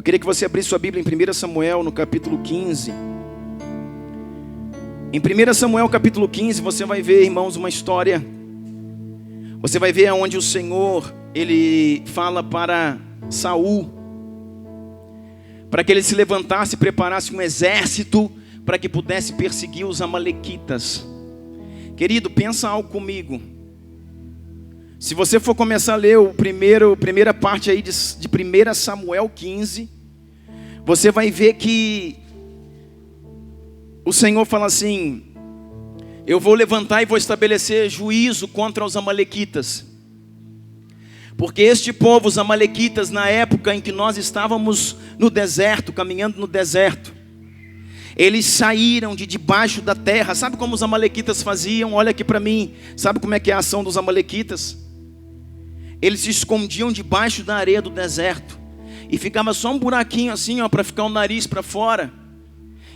Eu queria que você abrisse sua Bíblia em 1 Samuel, no capítulo 15. Em 1 Samuel, capítulo 15, você vai ver, irmãos, uma história. Você vai ver onde o Senhor, Ele fala para Saul, para que ele se levantasse e preparasse um exército, para que pudesse perseguir os amalequitas. Querido, pensa algo comigo. Se você for começar a ler a primeira parte aí de 1 Samuel 15, você vai ver que o Senhor fala assim: eu vou levantar e vou estabelecer juízo contra os amalequitas. Porque este povo, os amalequitas, na época em que nós estávamos no deserto, caminhando no deserto, eles saíram de debaixo da terra. Sabe como os amalequitas faziam? Olha aqui para mim. Sabe como é que é a ação dos amalequitas? Eles se escondiam debaixo da areia do deserto e ficava só um buraquinho assim, ó, para ficar o nariz para fora.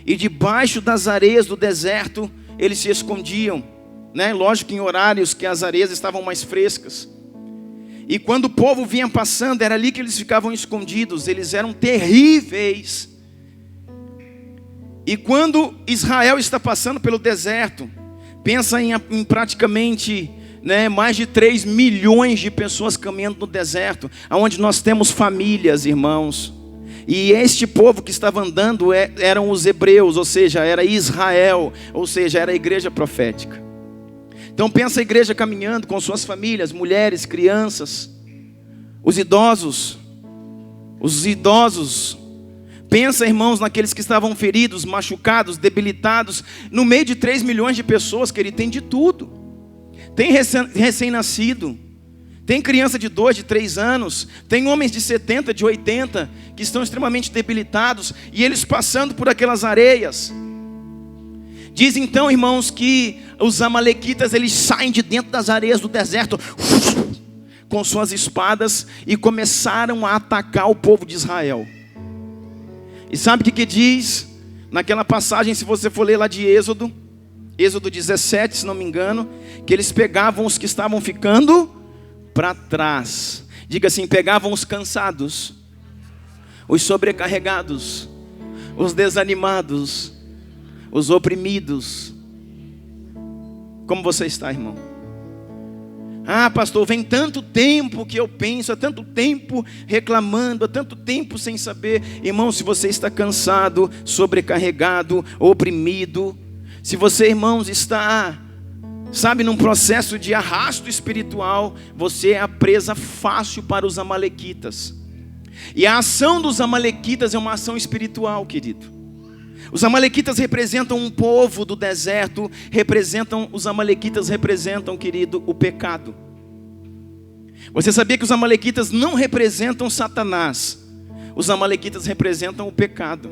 E debaixo das areias do deserto eles se escondiam, né? Lógico que em horários que as areias estavam mais frescas. E quando o povo vinha passando, era ali que eles ficavam escondidos. Eles eram terríveis. E quando Israel está passando pelo deserto, pensa em praticamente, né, mais de 3 milhões de pessoas caminhando no deserto, onde nós temos famílias, irmãos. E este povo que estava andando eram os hebreus, ou seja, era Israel, ou seja, era a igreja profética. Então pensa a igreja caminhando com suas famílias, mulheres, crianças, os idosos. Pensa, irmãos, naqueles que estavam feridos, machucados, debilitados, no meio de 3 milhões de pessoas, que ele tem de tudo. Tem recém-nascido, tem criança de 2, de 3 anos, tem homens de 70, de 80, que estão extremamente debilitados, e eles passando por aquelas areias. Diz então, irmãos, que os amalequitas, eles saem de dentro das areias do deserto, com suas espadas, e começaram a atacar o povo de Israel. E sabe o que diz naquela passagem, se você for ler lá de Êxodo 17, se não me engano, que eles pegavam os que estavam ficando para trás. Diga assim: pegavam os cansados, os sobrecarregados, os desanimados, os oprimidos. Como você está, irmão? Ah, pastor, vem tanto tempo que eu penso, há tanto tempo reclamando, há tanto tempo sem saber. Irmão, se você está cansado, sobrecarregado, oprimido, se você, irmãos, está, sabe, num processo de arrasto espiritual, você é a presa fácil para os amalequitas. E a ação dos amalequitas é uma ação espiritual, querido. Os amalequitas representam um povo do deserto, os amalequitas representam, querido, o pecado. Você sabia que os amalequitas não representam Satanás? Os amalequitas representam o pecado.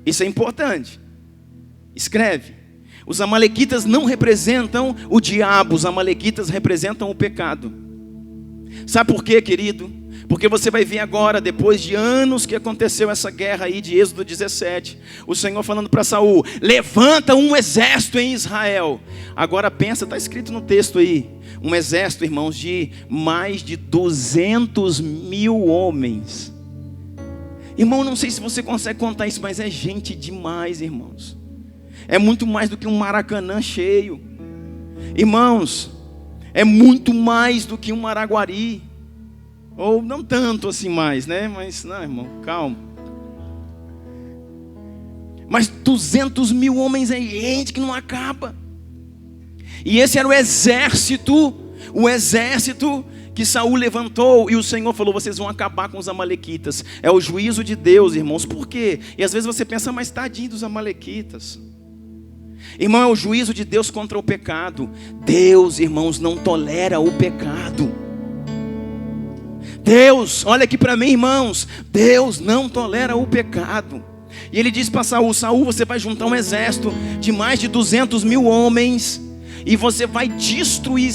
Isso é importante. Escreve. Os amalequitas não representam o diabo, os amalequitas representam o pecado. Sabe por quê, querido? Porque você vai ver agora, depois de anos que aconteceu essa guerra aí de Êxodo 17, o Senhor falando para Saul: levanta um exército em Israel. Agora pensa, está escrito no texto aí, um exército, irmãos, de mais de 200 mil homens. Irmão, não sei se você consegue contar isso, mas é gente demais, irmãos. É muito mais do que um Maracanã cheio. Irmãos, é muito mais do que um Araguari. Ou não tanto assim mais, né? Mas, não, irmão, calma. Mas 200 mil homens é gente que não acaba. E esse era o exército que Saul levantou. E o Senhor falou: vocês vão acabar com os amalequitas. É o juízo de Deus, irmãos. Por quê? E às vezes você pensa: mas tadinho dos amalequitas. Irmão, é o juízo de Deus contra o pecado. Deus, irmãos, não tolera o pecado. Deus, olha aqui para mim, irmãos, Deus não tolera o pecado. E ele diz para Saul: Saul, você vai juntar um exército de mais de 200 mil homens, e você vai destruir.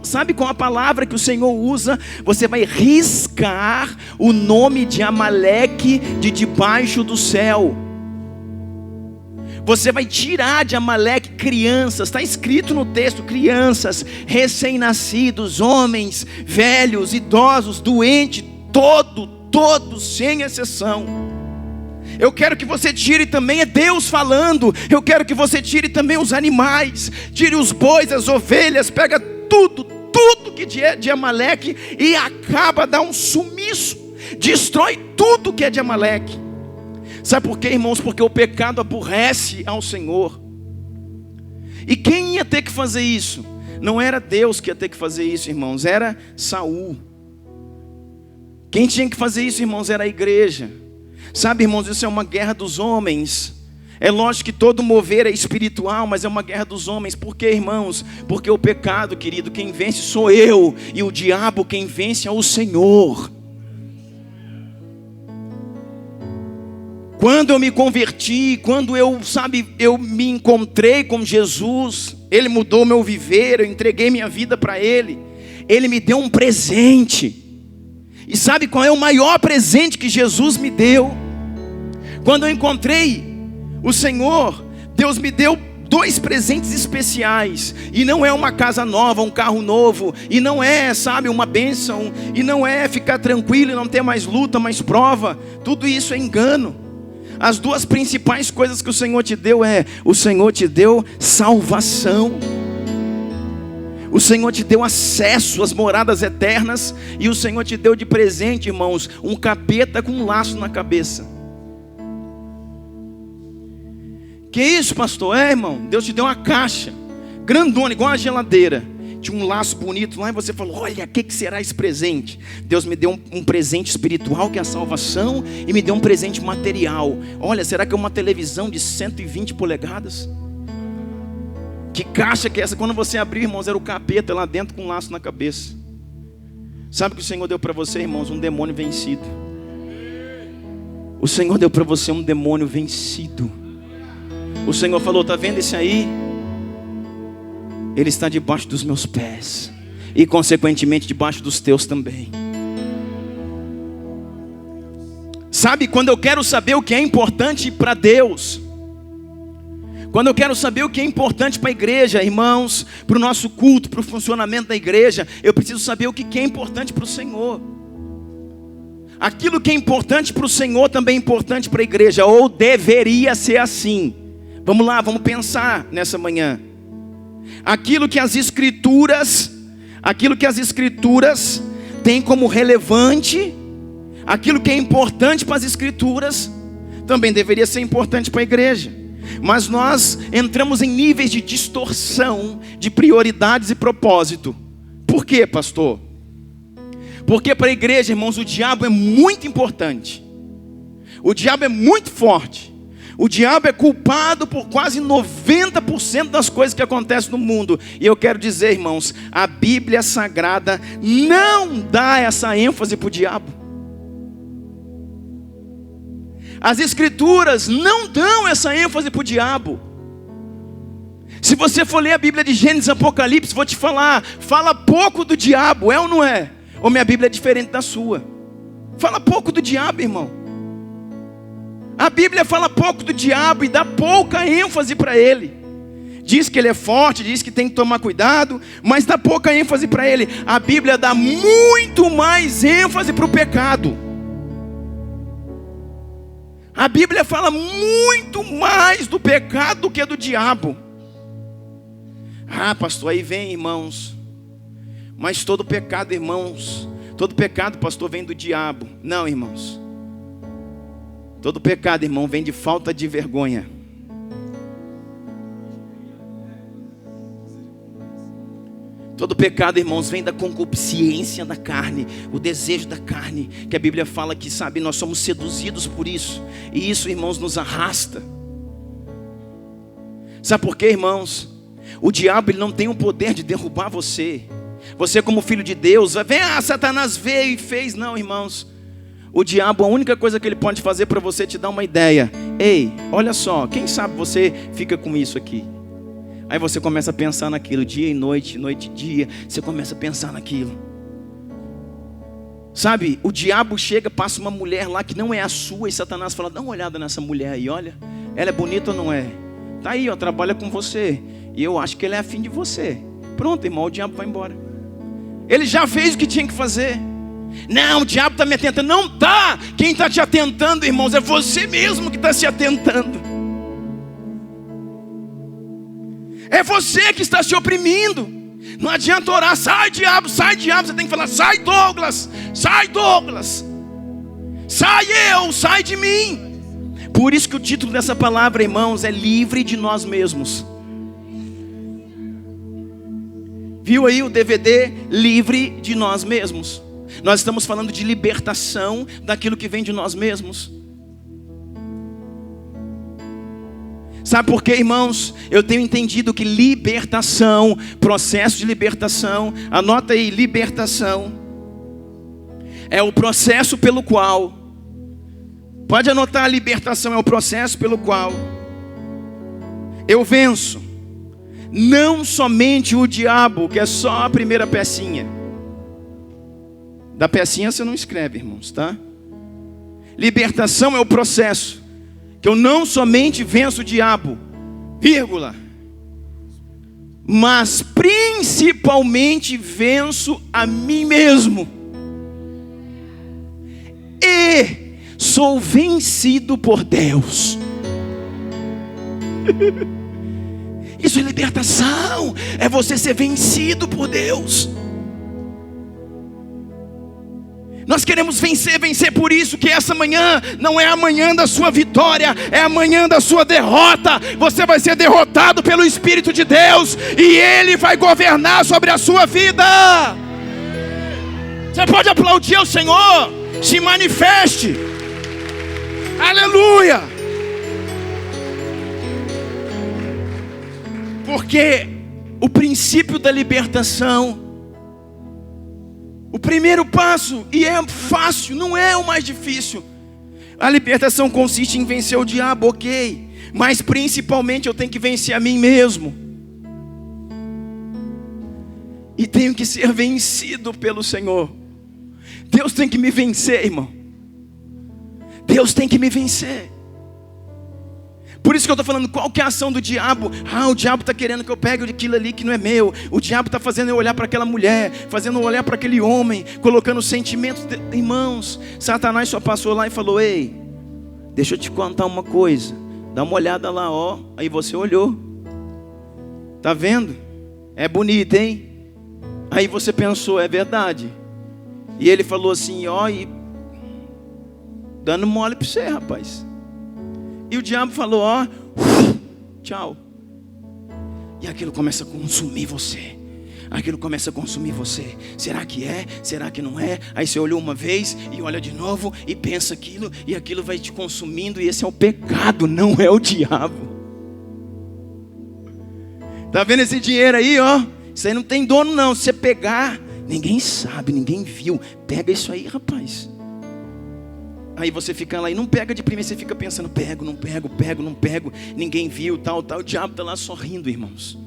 Sabe qual a palavra que o Senhor usa? Você vai riscar o nome de Amaleque de debaixo do céu. Você vai tirar de Amaleque crianças, está escrito no texto: crianças, recém-nascidos, homens, velhos, idosos, doentes, todos, sem exceção. Eu quero que você tire também, é Deus falando. Eu quero que você tire também os animais, tire os bois, as ovelhas, pega tudo que é de Amaleque e acaba, dá um sumiço, destrói tudo que é de Amaleque. Sabe por quê, irmãos? Porque o pecado aborrece ao Senhor. E quem ia ter que fazer isso? Não era Deus que ia ter que fazer isso, irmãos, era Saul. Quem tinha que fazer isso, irmãos, era a igreja. Sabe, irmãos, isso é uma guerra dos homens. É lógico que todo mover é espiritual, mas é uma guerra dos homens. Por quê, irmãos? Porque o pecado, querido, quem vence sou eu, e o diabo quem vence é o Senhor. Quando eu me converti, quando eu me encontrei com Jesus, Ele mudou meu viver, eu entreguei minha vida para Ele, Ele me deu um presente. E sabe qual é o maior presente que Jesus me deu? Quando eu encontrei o Senhor, Deus me deu 2 presentes especiais. E não é uma casa nova, um carro novo, e não é, uma bênção, e não é ficar tranquilo e não ter mais luta, mais prova. Tudo isso é engano. As 2 principais coisas que o Senhor te deu o Senhor te deu salvação. O Senhor te deu acesso às moradas eternas, e o Senhor te deu de presente, irmãos, um capeta com um laço na cabeça. Que isso, pastor? Irmão, Deus te deu uma caixa grandona, igual uma geladeira. Tinha um laço bonito lá, e você falou: olha, o que será esse presente? Deus me deu um presente espiritual, que é a salvação, e me deu um presente material. Olha, será que é uma televisão de 120 polegadas? Que caixa que é essa? Quando você abriu, irmãos, era o capeta lá dentro com um laço na cabeça. Sabe o que o Senhor deu para você, irmãos? Um demônio vencido. O Senhor deu para você um demônio vencido. O Senhor falou: está vendo esse aí? Ele está debaixo dos meus pés, e consequentemente debaixo dos teus também. Sabe, quando eu quero saber o que é importante para Deus, quando eu quero saber o que é importante para a igreja, irmãos, para o nosso culto, para o funcionamento da igreja, eu preciso saber o que é importante para o Senhor. Aquilo que é importante para o Senhor também é importante para a igreja, ou deveria ser assim. Vamos lá, vamos pensar nessa manhã. Aquilo que as escrituras têm como relevante, aquilo que é importante para as escrituras, também deveria ser importante para a igreja. Mas nós entramos em níveis de distorção de prioridades e propósito. Por quê, pastor? Porque para a igreja, irmãos, o diabo é muito importante. O diabo é muito forte. O diabo é culpado por quase 90% das coisas que acontecem no mundo. E eu quero dizer, irmãos, a Bíblia Sagrada não dá essa ênfase para o diabo. As Escrituras não dão essa ênfase para o diabo. Se você for ler a Bíblia de Gênesis e Apocalipse, vou te falar, fala pouco do diabo, é ou não é? Ou minha Bíblia é diferente da sua? Fala pouco do diabo, irmão. A Bíblia fala pouco do diabo e dá pouca ênfase para ele. Diz que ele é forte, diz que tem que tomar cuidado, mas dá pouca ênfase para ele. A Bíblia dá muito mais ênfase para o pecado. A Bíblia fala muito mais do pecado do que do diabo. Ah, pastor, aí vem, irmãos. Mas todo pecado, irmãos, todo pecado, pastor, vem do diabo. Não, irmãos. Todo pecado, irmão, vem de falta de vergonha. Todo pecado, irmãos, vem da concupiscência da carne, o desejo da carne, que a Bíblia fala que, sabe, nós somos seduzidos por isso. E isso, irmãos, nos arrasta. Sabe por quê, irmãos? O diabo, ele não tem o poder de derrubar você. Você como filho de Deus, vem, Satanás veio e fez. Não, irmãos. O diabo, a única coisa que ele pode fazer para você é te dar uma ideia. Ei, olha só, quem sabe você fica com isso aqui. Aí você começa a pensar naquilo, dia e noite, noite e dia. Você começa a pensar naquilo. Sabe, o diabo chega, passa uma mulher lá que não é a sua, e Satanás fala: dá uma olhada nessa mulher aí, olha. Ela é bonita ou não é? Tá aí, ó, trabalha com você. E eu acho que ele é afim de você. Pronto, irmão, o diabo vai embora. Ele já fez o que tinha que fazer. Não, o diabo está me atentando. Não está. Quem está te atentando, irmãos, é você mesmo que está se atentando. É você que está se oprimindo. Não adianta orar, sai diabo, sai diabo. Você tem que falar, sai Douglas, sai Douglas, sai eu, sai de mim. Por isso que o título dessa palavra, irmãos, é livre de nós mesmos. Viu aí o DVD Livre de Nós Mesmos? Nós estamos falando de libertação daquilo que vem de nós mesmos. Sabe por quê, irmãos? Eu tenho entendido que libertação, processo de libertação, anota aí, libertação, é o processo pelo qual, pode anotar, a libertação é o processo pelo qual eu venço, não somente o diabo, que é só a primeira pecinha. Da pecinha você não escreve, irmãos, tá? Libertação é o processo que eu não somente venço o diabo, vírgula, mas principalmente venço a mim mesmo. E sou vencido por Deus. Isso é libertação. É você ser vencido por Deus. Nós queremos vencer, vencer. Por isso que essa manhã não é a manhã da sua vitória, é a manhã da sua derrota. Você vai ser derrotado pelo Espírito de Deus, e Ele vai governar sobre a sua vida. Você pode aplaudir ao Senhor. Se manifeste. Aleluia. Porque o princípio da libertação, o primeiro passo, e é fácil, não é o mais difícil. A libertação consiste em vencer o diabo, ok, mas principalmente eu tenho que vencer a mim mesmo. E tenho que ser vencido pelo Senhor. Deus tem que me vencer, irmão. Deus tem que me vencer. Por isso que eu estou falando, qual que é a ação do diabo? O diabo está querendo que eu pegue aquilo ali que não é meu. O diabo está fazendo eu olhar para aquela mulher, fazendo eu olhar para aquele homem, colocando sentimentos. Irmãos, Satanás só passou lá e falou, ei, deixa eu te contar uma coisa. Dá uma olhada lá, ó. Aí você olhou. Tá vendo? É bonito, hein? Aí você pensou, é verdade. E ele falou assim, ó, e dando mole para você, rapaz. E o diabo falou, ó, tchau. E aquilo começa a consumir você. Aquilo começa a consumir você. Será que é? Será que não é? Aí você olhou uma vez e olha de novo e pensa aquilo, e aquilo vai te consumindo. E esse é o pecado, não é o diabo. Tá vendo esse dinheiro aí, ó? Isso aí não tem dono não. Se você pegar, ninguém sabe, ninguém viu. Pega isso aí, rapaz. Aí você fica lá e não pega de primeira, você fica pensando, pego, não pego, pego, não pego, ninguém viu, tal. O diabo está lá sorrindo, irmãos.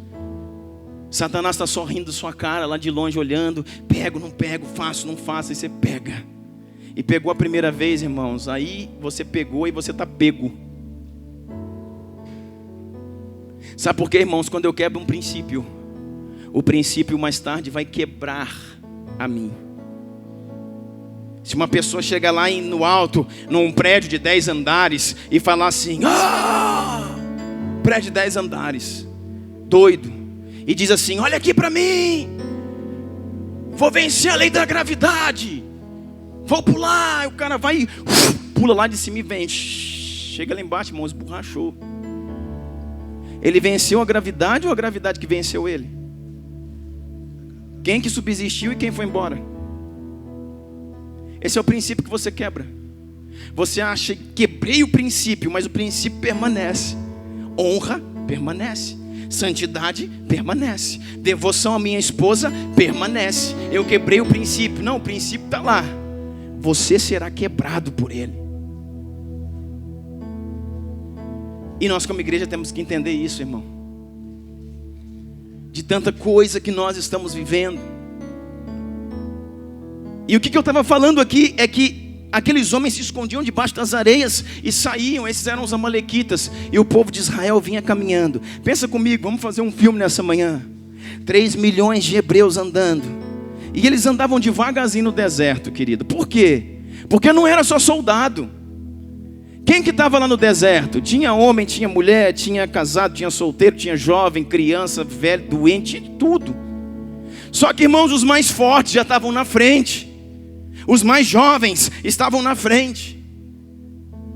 Satanás está sorrindo da sua cara, lá de longe, olhando, pego, não pego, faço, não faço, aí você pega. E pegou a primeira vez, irmãos, aí você pegou e você está pego. Sabe por quê, irmãos? Quando eu quebro um princípio, o princípio mais tarde vai quebrar a mim. Se uma pessoa chegar lá no alto, num prédio de 10 andares, e falar assim, prédio de 10 andares, doido, e diz assim, olha aqui para mim, vou vencer a lei da gravidade, vou pular. O cara vai, pula lá de cima e vem, chega lá embaixo, irmão, esborrachou. Ele venceu a gravidade ou a gravidade que venceu ele? Quem que subsistiu e quem foi embora? Esse é o princípio que você quebra. Você acha que quebrei o princípio, mas o princípio permanece. Honra permanece. Santidade permanece. Devoção à minha esposa permanece. Eu quebrei o princípio. Não, o princípio está lá. Você será quebrado por ele. E nós como igreja temos que entender isso, irmão. De tanta coisa que nós estamos vivendo. E o que eu estava falando aqui é que aqueles homens se escondiam debaixo das areias e saíam. Esses eram os amalequitas. E o povo de Israel vinha caminhando. Pensa comigo, vamos fazer um filme nessa manhã. 3 milhões de hebreus andando. E eles andavam devagarzinho no deserto, querido. Por quê? Porque não era só soldado. Quem que estava lá no deserto? Tinha homem, tinha mulher, tinha casado, tinha solteiro, tinha jovem, criança, velho, doente, tinha tudo. Só que, irmãos, os mais fortes já estavam na frente. Os mais jovens estavam na frente.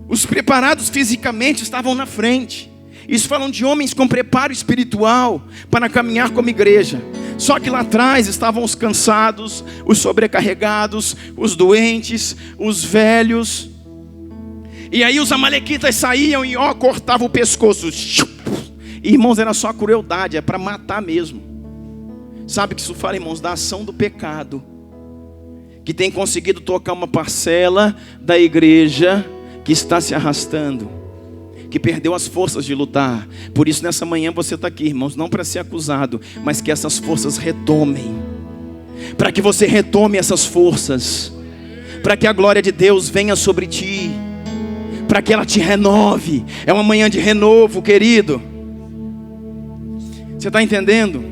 Os preparados fisicamente estavam na frente. Isso falam de homens com preparo espiritual para caminhar como igreja. Só que lá atrás estavam os cansados, os sobrecarregados, os doentes, os velhos. E aí os amalequitas saíam e cortavam o pescoço. E, irmãos, era só crueldade, é para matar mesmo. Sabe que isso fala, irmãos, da ação do pecado, que tem conseguido tocar uma parcela da igreja que está se arrastando, que perdeu as forças de lutar. Por isso nessa manhã você está aqui, irmãos, não para ser acusado, mas que essas forças retomem, para que você retome essas forças, para que a glória de Deus venha sobre ti, para que ela te renove. É uma manhã de renovo, querido. Você está entendendo?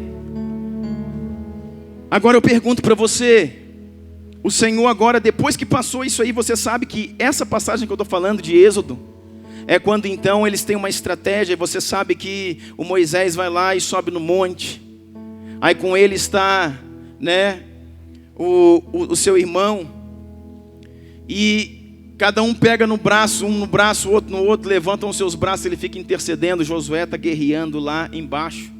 Agora eu pergunto para você, o Senhor agora, depois que passou isso aí, você sabe que essa passagem que eu estou falando de Êxodo, é quando então eles têm uma estratégia. E você sabe que o Moisés vai lá e sobe no monte. Aí com ele está, né, o seu irmão. E cada um pega no braço, um no braço, o outro no outro. Levantam os seus braços, ele fica intercedendo. Josué está guerreando lá embaixo.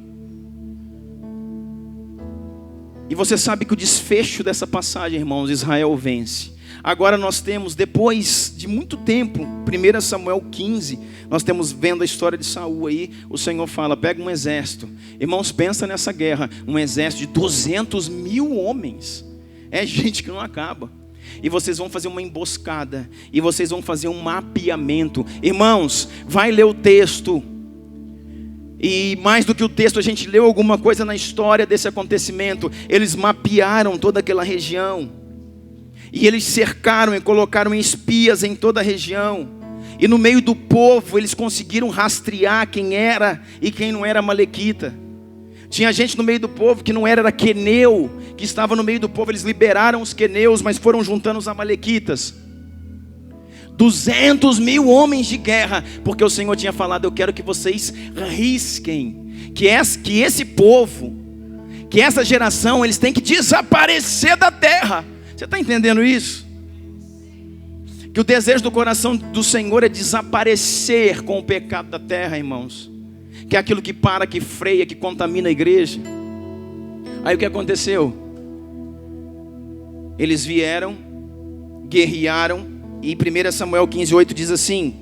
E você sabe que o desfecho dessa passagem, irmãos, Israel vence. Agora nós temos, depois de muito tempo, 1 Samuel 15, nós temos vendo a história de Saul aí. O Senhor fala, pega um exército. Irmãos, pensa nessa guerra, um exército de 200.000 homens. É gente que não acaba. E vocês vão fazer uma emboscada, e vocês vão fazer um mapeamento. Irmãos, vai ler o texto. E mais do que o texto, a gente leu alguma coisa na história desse acontecimento. Eles mapearam toda aquela região. E eles cercaram e colocaram espias em toda a região. E no meio do povo eles conseguiram rastrear quem era e quem não era amalequita. Tinha gente no meio do povo que não era queneu, que estava no meio do povo. Eles liberaram os queneus, mas foram juntando os amalequitas. 200.000 homens de guerra. Porque o Senhor tinha falado, eu quero que vocês risquem que esse povo, que essa geração, eles têm que desaparecer da terra. Você está entendendo isso? Que o desejo do coração do Senhor é desaparecer com o pecado da terra, irmãos. Que é aquilo que para, que freia, que contamina a igreja. Aí o que aconteceu? Eles vieram, guerrearam. E 1 Samuel 15:8 diz assim.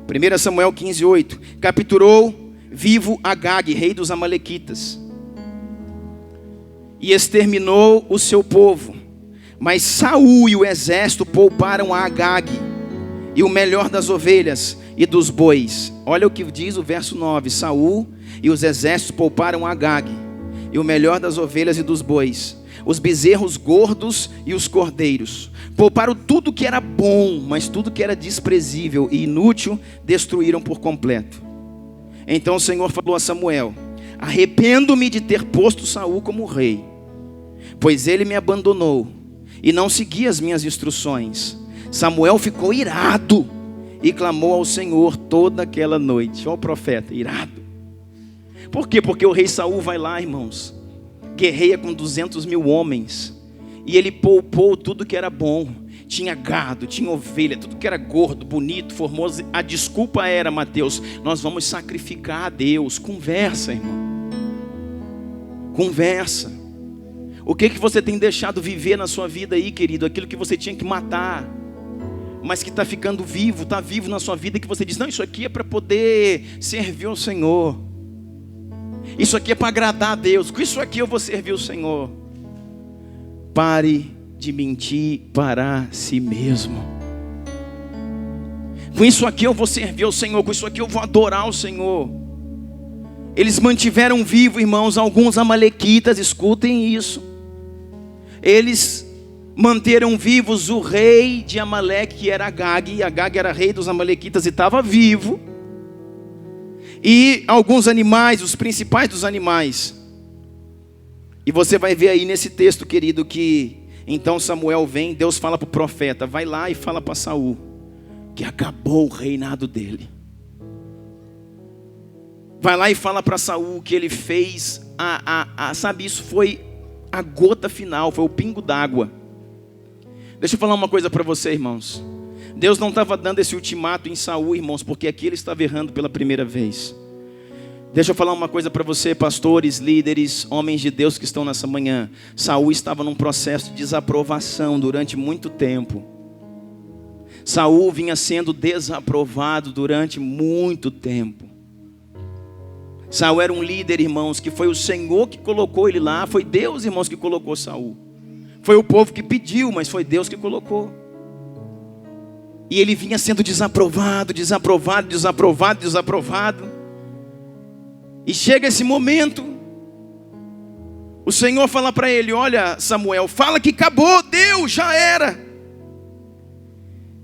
1 Samuel 15:8. Capturou vivo Agag, rei dos amalequitas, e exterminou o seu povo. Mas Saul e o exército pouparam a Agag e o melhor das ovelhas e dos bois. Olha o que diz o verso 9. Saul e os exércitos pouparam a Agag e o melhor das ovelhas e dos bois, os bezerros gordos e os cordeiros. Pouparam tudo que era bom, mas tudo que era desprezível e inútil destruíram por completo. Então o Senhor falou a Samuel: arrependo-me de ter posto Saul como rei, pois ele me abandonou e não seguia as minhas instruções. Samuel ficou irado e clamou ao Senhor toda aquela noite. Olha o profeta, irado. Por quê? Porque o rei Saul vai lá, irmãos, guerreia com 200.000 homens, e ele poupou tudo que era bom. Tinha gado, tinha ovelha, tudo que era gordo, bonito, formoso. A desculpa era, Mateus, nós vamos sacrificar a Deus. Conversa, irmão. Conversa. O que você tem deixado viver na sua vida aí, querido? Aquilo que você tinha que matar, mas que está ficando vivo, está vivo na sua vida, que você diz, não, isso aqui é para poder servir ao Senhor. Isso aqui é para agradar a Deus. Com isso aqui eu vou servir o Senhor. Pare de mentir para si mesmo. Com isso aqui eu vou servir ao Senhor. Com isso aqui eu vou adorar o Senhor. Eles mantiveram vivo, irmãos, alguns amalequitas. Escutem isso. Eles manteram vivos o rei de Amaleque, que era Agag. E Agag era rei dos amalequitas e estava vivo. E alguns animais, os principais dos animais. E você vai ver aí nesse texto, querido, que então Samuel vem, Deus fala para o profeta, vai lá e fala para Saul, que acabou o reinado dele. Vai lá e fala para Saul que ele fez, sabe, isso foi a gota final, foi o pingo d'água. Deixa eu falar uma coisa para você, irmãos. Deus não estava dando esse ultimato em Saul, irmãos, porque aqui ele estava errando pela primeira vez. Deixa eu falar uma coisa para você, pastores, líderes, homens de Deus que estão nessa manhã. Saul estava num processo de desaprovação durante muito tempo. Saul vinha sendo desaprovado durante muito tempo. Saul era um líder, irmãos, que foi o Senhor que colocou ele lá. Foi Deus, irmãos, que colocou Saul. Foi o povo que pediu, mas foi Deus que colocou. E ele vinha sendo desaprovado. E chega esse momento, o Senhor fala para ele, olha Samuel, fala que acabou, deu, já era.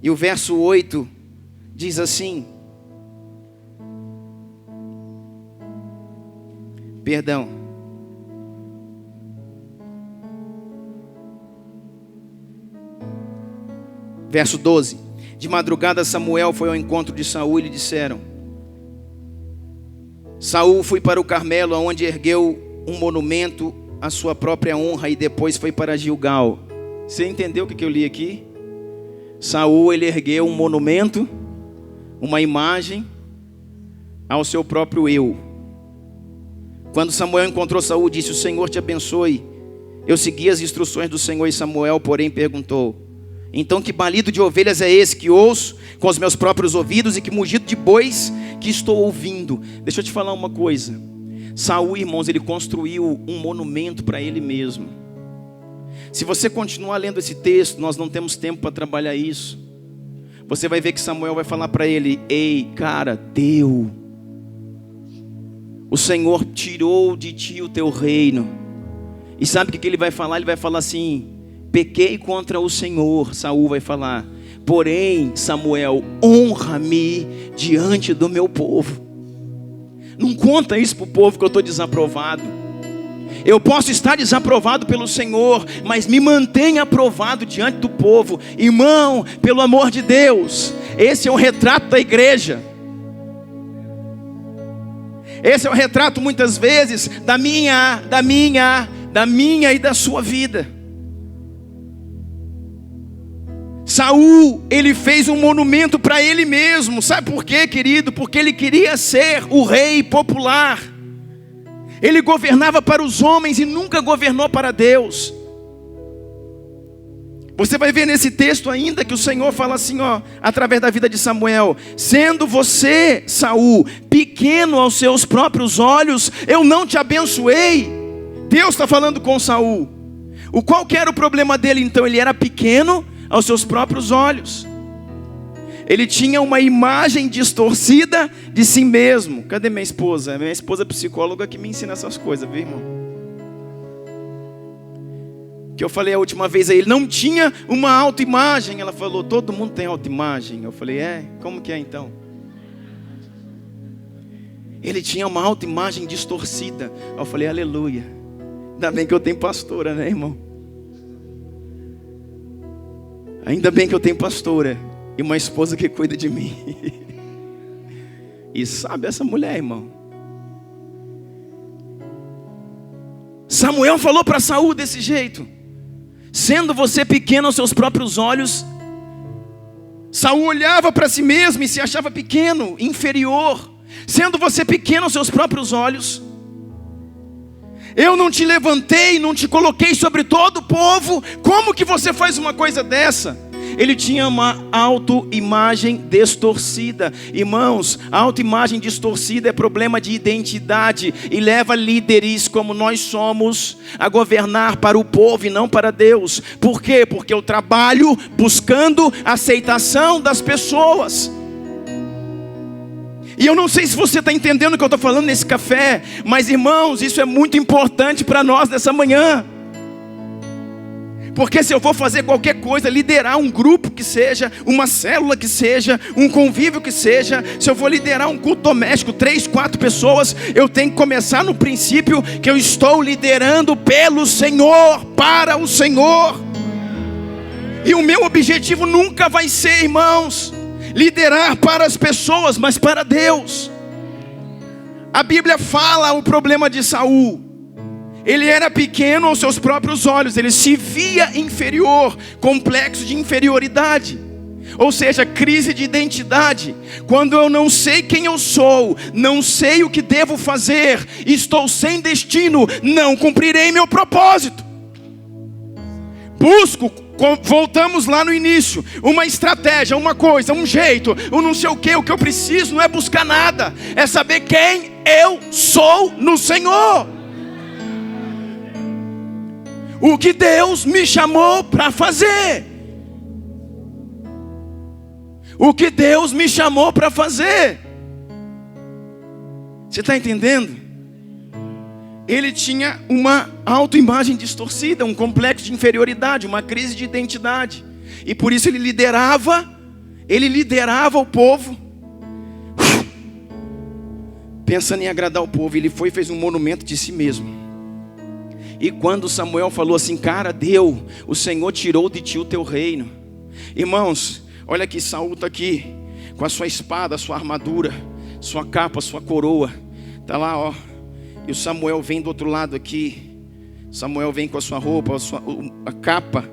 E o verso 8 diz assim, perdão. Verso 12. De madrugada Samuel foi ao encontro de Saul e lhe disseram, Saul foi para o Carmelo, onde ergueu um monumento à sua própria honra, e depois foi para Gilgal. Você entendeu o que eu li aqui? Saul, ele ergueu um monumento, uma imagem ao seu próprio eu. Quando Samuel encontrou Saul, disse, o Senhor te abençoe. Eu segui as instruções do Senhor. E Samuel, porém, perguntou, então que balido de ovelhas é esse que ouço com os meus próprios ouvidos, e que mugido de bois que estou ouvindo? Deixa eu te falar uma coisa. Saul, irmãos, ele construiu um monumento para ele mesmo. Se você continuar lendo esse texto, nós não temos tempo para trabalhar isso. Você vai ver que Samuel vai falar para ele, ei, cara, deu. O Senhor tirou de ti o teu reino. E sabe o que ele vai falar? Ele vai falar assim, pequei contra o Senhor. Saul vai falar, porém, Samuel, honra-me diante do meu povo. Não conta isso para o povo que eu estou desaprovado. Eu posso estar desaprovado pelo Senhor, mas me mantenha aprovado diante do povo. Irmão, pelo amor de Deus, esse é o retrato da igreja. Esse é o retrato muitas vezes da minha e da sua vida. Saul, ele fez um monumento para ele mesmo. Sabe por quê, querido? Porque ele queria ser o rei popular. Ele governava para os homens e nunca governou para Deus. Você vai ver nesse texto ainda que o Senhor fala assim, ó, através da vida de Samuel, sendo você, Saul, pequeno aos seus próprios olhos, eu não te abençoei. Deus está falando com Saul. Qual que era o problema dele então? Ele era pequeno aos seus próprios olhos. Ele tinha uma imagem distorcida de si mesmo. Cadê minha esposa? Minha esposa é psicóloga que me ensina essas coisas, viu, irmão? Que eu falei a última vez a ele, não tinha uma autoimagem. Ela falou, todo mundo tem autoimagem. Eu falei, como que é então? Ele tinha uma autoimagem distorcida. Eu falei, aleluia. Ainda bem que eu tenho pastora, né, irmão? Ainda bem que eu tenho pastora e uma esposa que cuida de mim. E sabe essa mulher, irmão? Samuel falou para Saul desse jeito. Sendo você pequeno aos seus próprios olhos. Saul olhava para si mesmo e se achava pequeno, inferior. Sendo você pequeno aos seus próprios olhos. Eu não te levantei, não te coloquei sobre todo o povo. Como que você faz uma coisa dessa? Ele tinha uma autoimagem distorcida. Irmãos, a autoimagem distorcida é problema de identidade e leva líderes como nós somos a governar para o povo e não para Deus. Por quê? Porque eu trabalho buscando a aceitação das pessoas. E eu não sei se você está entendendo o que eu estou falando nesse café, mas irmãos, isso é muito importante para nós nessa manhã. Porque se eu for fazer qualquer coisa, liderar um grupo que seja, uma célula que seja, um convívio que seja, se eu for liderar um culto doméstico, 3, 4 pessoas, eu tenho que começar no princípio que eu estou liderando pelo Senhor, para o Senhor. E o meu objetivo nunca vai ser, irmãos, liderar para as pessoas, mas para Deus. A Bíblia fala o problema de Saul. Ele era pequeno aos seus próprios olhos, ele se via inferior, complexo de inferioridade, ou seja, crise de identidade. Quando eu não sei quem eu sou, não sei o que devo fazer, estou sem destino, não cumprirei meu propósito. Busco, voltamos lá no início, uma estratégia, uma coisa, um jeito, um não sei o que eu preciso não é buscar nada, é saber quem eu sou no Senhor. O que Deus me chamou para fazer. O que Deus me chamou para fazer. Você está entendendo? Ele tinha uma autoimagem distorcida, um complexo de inferioridade, uma crise de identidade. E por isso ele liderava o povo, pensando em agradar o povo. Ele foi e fez um monumento de si mesmo. E quando Samuel falou assim, cara, o Senhor tirou de ti o teu reino. Irmãos, olha aqui, Saul está aqui, com a sua espada, a sua armadura, sua capa, sua coroa. Está lá, ó. E o Samuel vem do outro lado aqui. Samuel vem com a sua roupa, a capa,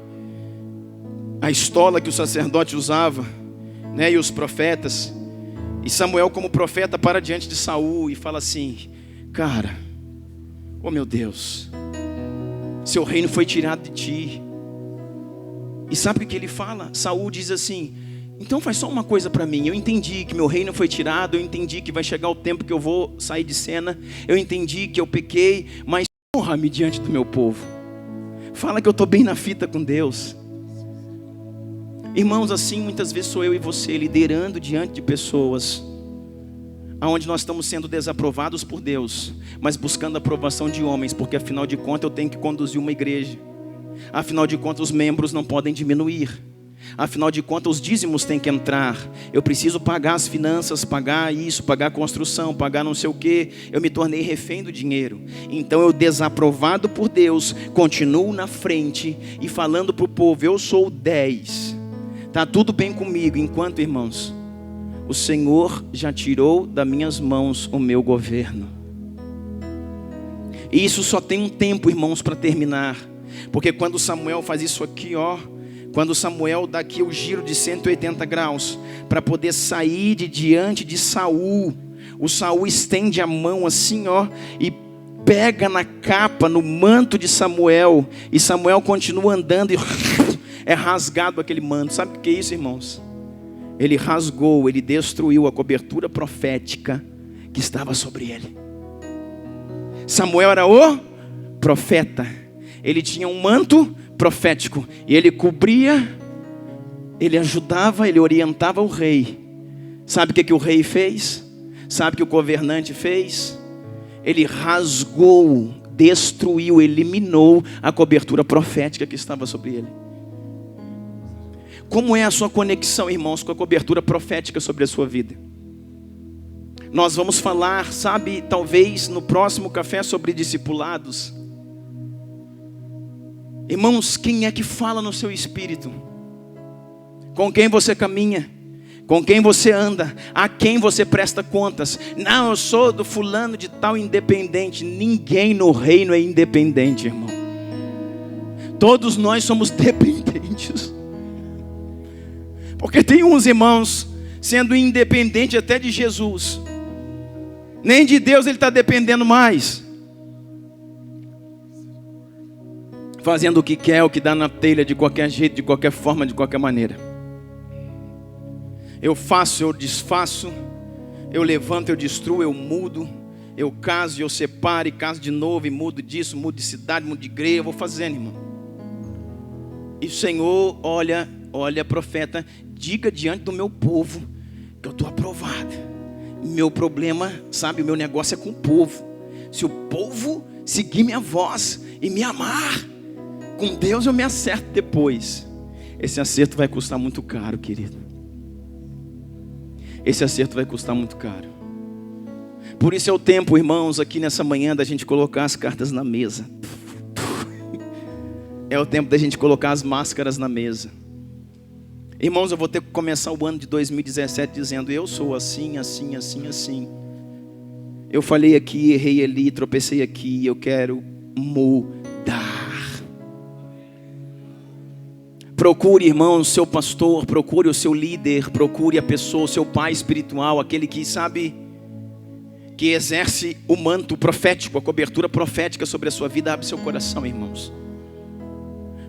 a estola que o sacerdote usava, né, e os profetas. E Samuel, como profeta, para diante de Saul e fala assim, cara, oh meu Deus, seu reino foi tirado de ti. E sabe o que ele fala? Saul diz assim, então faz só uma coisa para mim. Eu entendi que meu reino foi tirado, eu entendi que vai chegar o tempo que eu vou sair de cena, eu entendi que eu pequei, mas honra-me diante do meu povo. Fala que eu estou bem na fita com Deus. Irmãos, assim muitas vezes sou eu e você liderando diante de pessoas onde nós estamos sendo desaprovados por Deus, mas buscando a aprovação de homens, porque afinal de contas eu tenho que conduzir uma igreja. Afinal de contas os membros não podem diminuir. Afinal de contas os dízimos têm que entrar. Eu preciso pagar as finanças, pagar isso, pagar a construção, pagar não sei o que. Eu me tornei refém do dinheiro. Então eu, desaprovado por Deus, continuo na frente e falando para o povo, eu sou 10. Está tudo bem comigo, enquanto, irmãos, o Senhor já tirou das minhas mãos o meu governo. E isso só tem um tempo, irmãos, para terminar. Porque quando Samuel faz isso aqui, ó, quando Samuel dá aqui o giro de 180 graus, para poder sair de diante de Saul, o Saul estende a mão assim, ó, e pega na capa, no manto de Samuel, e Samuel continua andando e é rasgado aquele manto. Sabe o que é isso, irmãos? Ele rasgou, ele destruiu a cobertura profética que estava sobre ele. Samuel era o profeta. Ele tinha um manto profético. E ele cobria, ele ajudava, ele orientava o rei. Sabe o que o rei fez? Sabe o que o governante fez? Ele rasgou, destruiu, eliminou a cobertura profética que estava sobre ele. Como é a sua conexão, irmãos, com a cobertura profética sobre a sua vida? Nós vamos falar, sabe, talvez no próximo café sobre discipulados. Irmãos, quem é que fala no seu espírito? Com quem você caminha? Com quem você anda? A quem você presta contas? Não, eu sou do fulano de tal independente. Ninguém no reino é independente, irmão. Todos nós somos dependentes. Porque tem uns irmãos sendo independente até de Jesus. Nem de Deus ele está dependendo mais. Fazendo o que quer, o que dá na telha, de qualquer jeito, de qualquer forma, de qualquer maneira. Eu faço, eu desfaço. Eu levanto, eu destruo, eu mudo. Eu caso, eu separo e caso de novo. E mudo disso, mudo de cidade, mudo de igreja. Eu vou fazendo, irmão. E o Senhor, olha, profeta, diga diante do meu povo que eu estou aprovado. Meu problema, sabe, o meu negócio é com o povo. Se o povo seguir minha voz e me amar com Deus eu me acerto depois. Esse acerto vai custar muito caro, querido. Esse acerto vai custar muito caro. Por isso é o tempo, irmãos, aqui nessa manhã, da gente colocar as cartas na mesa. É o tempo da gente colocar as máscaras na mesa. Irmãos, eu vou ter que começar o ano de 2017 dizendo: eu sou assim, assim, assim, assim. Eu falei aqui, errei ali, tropecei aqui, eu quero mudar. Procure, irmão, o seu pastor, procure o seu líder, procure a pessoa, o seu pai espiritual, aquele que sabe, que exerce o manto profético, a cobertura profética sobre a sua vida. Abre seu coração, irmãos.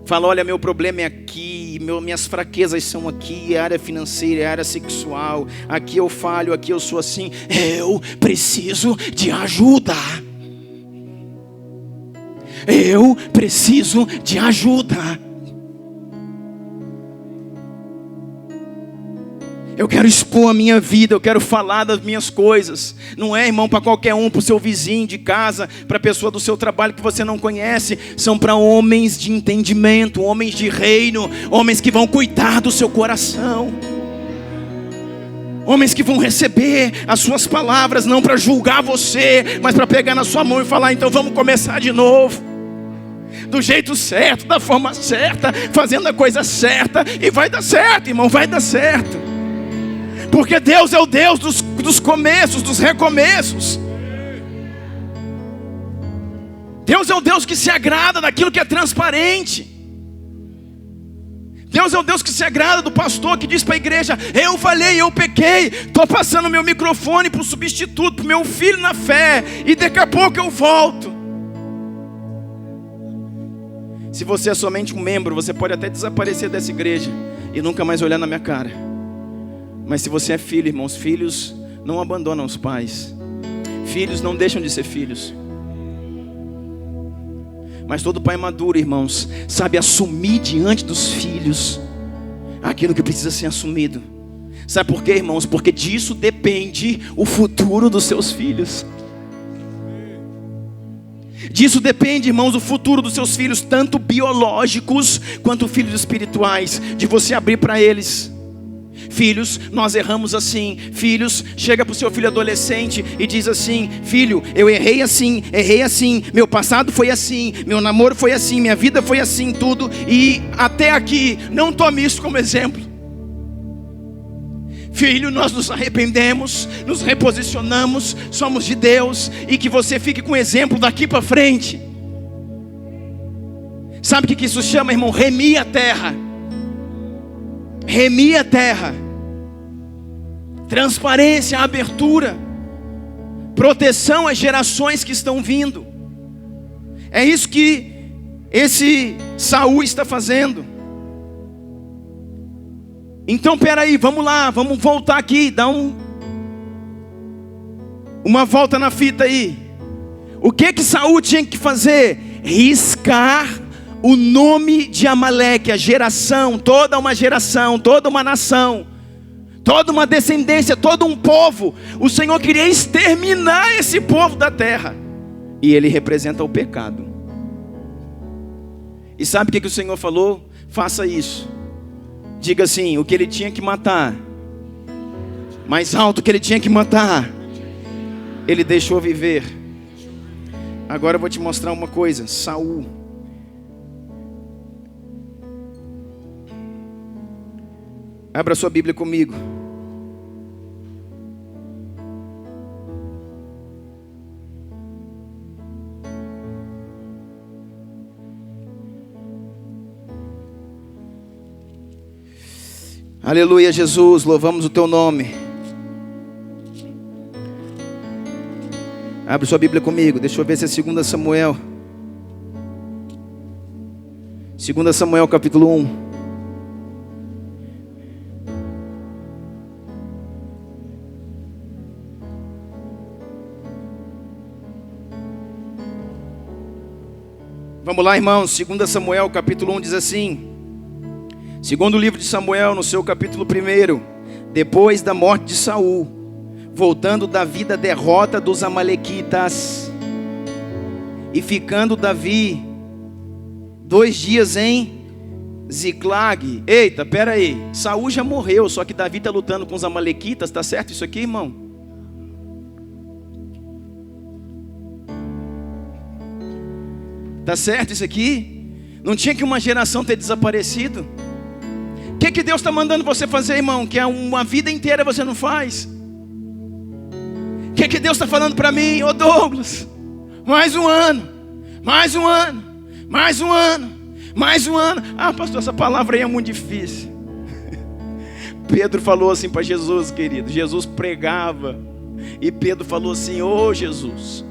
Fala: olha, meu problema é aqui, minhas fraquezas são aqui, é área financeira, é área sexual, aqui eu falho, aqui eu sou assim, eu preciso de ajuda. Eu preciso de ajuda. Eu quero expor a minha vida, eu quero falar das minhas coisas. Não é, irmão, para qualquer um, para o seu vizinho de casa, para a pessoa do seu trabalho que você não conhece. São para homens de entendimento, homens de reino, homens que vão cuidar do seu coração. Homens que vão receber as suas palavras, não para julgar você, mas para pegar na sua mão e falar: então vamos começar de novo. Do jeito certo, da forma certa, fazendo a coisa certa. E vai dar certo, irmão, vai dar certo. Porque Deus é o Deus dos começos, dos recomeços. Deus é o Deus que se agrada daquilo que é transparente. Deus é o Deus que se agrada do pastor que diz para a igreja: eu falhei, eu pequei, estou passando meu microfone para o substituto, para o meu filho na fé, e daqui a pouco eu volto. Se você é somente um membro, você pode até desaparecer dessa igreja e nunca mais olhar na minha cara. Mas se você é filho, irmãos, filhos não abandonam os pais. Filhos não deixam de ser filhos. Mas todo pai maduro, irmãos, sabe assumir diante dos filhos aquilo que precisa ser assumido. Sabe por quê, irmãos? Porque disso depende o futuro dos seus filhos. Disso depende, irmãos, o futuro dos seus filhos, tanto biológicos quanto filhos espirituais. De você abrir para eles. Filhos, nós erramos assim. Filhos, chega para o seu filho adolescente e diz assim: filho, eu errei assim, meu passado foi assim, meu namoro foi assim, minha vida foi assim, tudo, e até aqui, não tome isso como exemplo. Filho, nós nos arrependemos, nos reposicionamos, somos de Deus, e que você fique com exemplo daqui para frente. Sabe o que isso chama, irmão? Remir a terra. Remir a terra. Transparência, abertura, proteção às gerações que estão vindo. É isso que esse Saul está fazendo. Então peraí, vamos lá, vamos voltar aqui, dar uma volta na fita aí. O que Saul tinha que fazer? Riscar o nome de Amaleque, a geração, toda uma nação, toda uma descendência, todo um povo. O Senhor queria exterminar esse povo da terra. E ele representa o pecado. E sabe o que o Senhor falou? Faça isso. Diga assim: o que ele tinha que matar, mais alto que ele tinha que matar, ele deixou viver. Agora eu vou te mostrar uma coisa. Saul, abra sua Bíblia comigo. Aleluia, Jesus, louvamos o teu nome. Abre sua Bíblia comigo, deixa eu ver se é 2 Samuel. 2 Samuel capítulo 1. Vamos lá, irmãos. 2 Samuel capítulo 1 diz assim: segundo livro de Samuel, no seu capítulo 1, depois da morte de Saul, voltando Davi da derrota dos amalequitas, e ficando Davi 2 dias em Ziclag. Eita, pera aí. Saul já morreu, só que Davi está lutando com os amalequitas. Tá certo isso aqui, irmão? Tá certo isso aqui? Não tinha que uma geração ter desaparecido? O que Deus está mandando você fazer, irmão? Que é uma vida inteira você não faz? O que Deus está falando para mim? Ô Douglas, mais um ano, mais um ano, mais um ano, mais um ano. Ah, pastor, essa palavra aí é muito difícil. Pedro falou assim para Jesus, querido. Jesus pregava e Pedro falou assim: ô Jesus,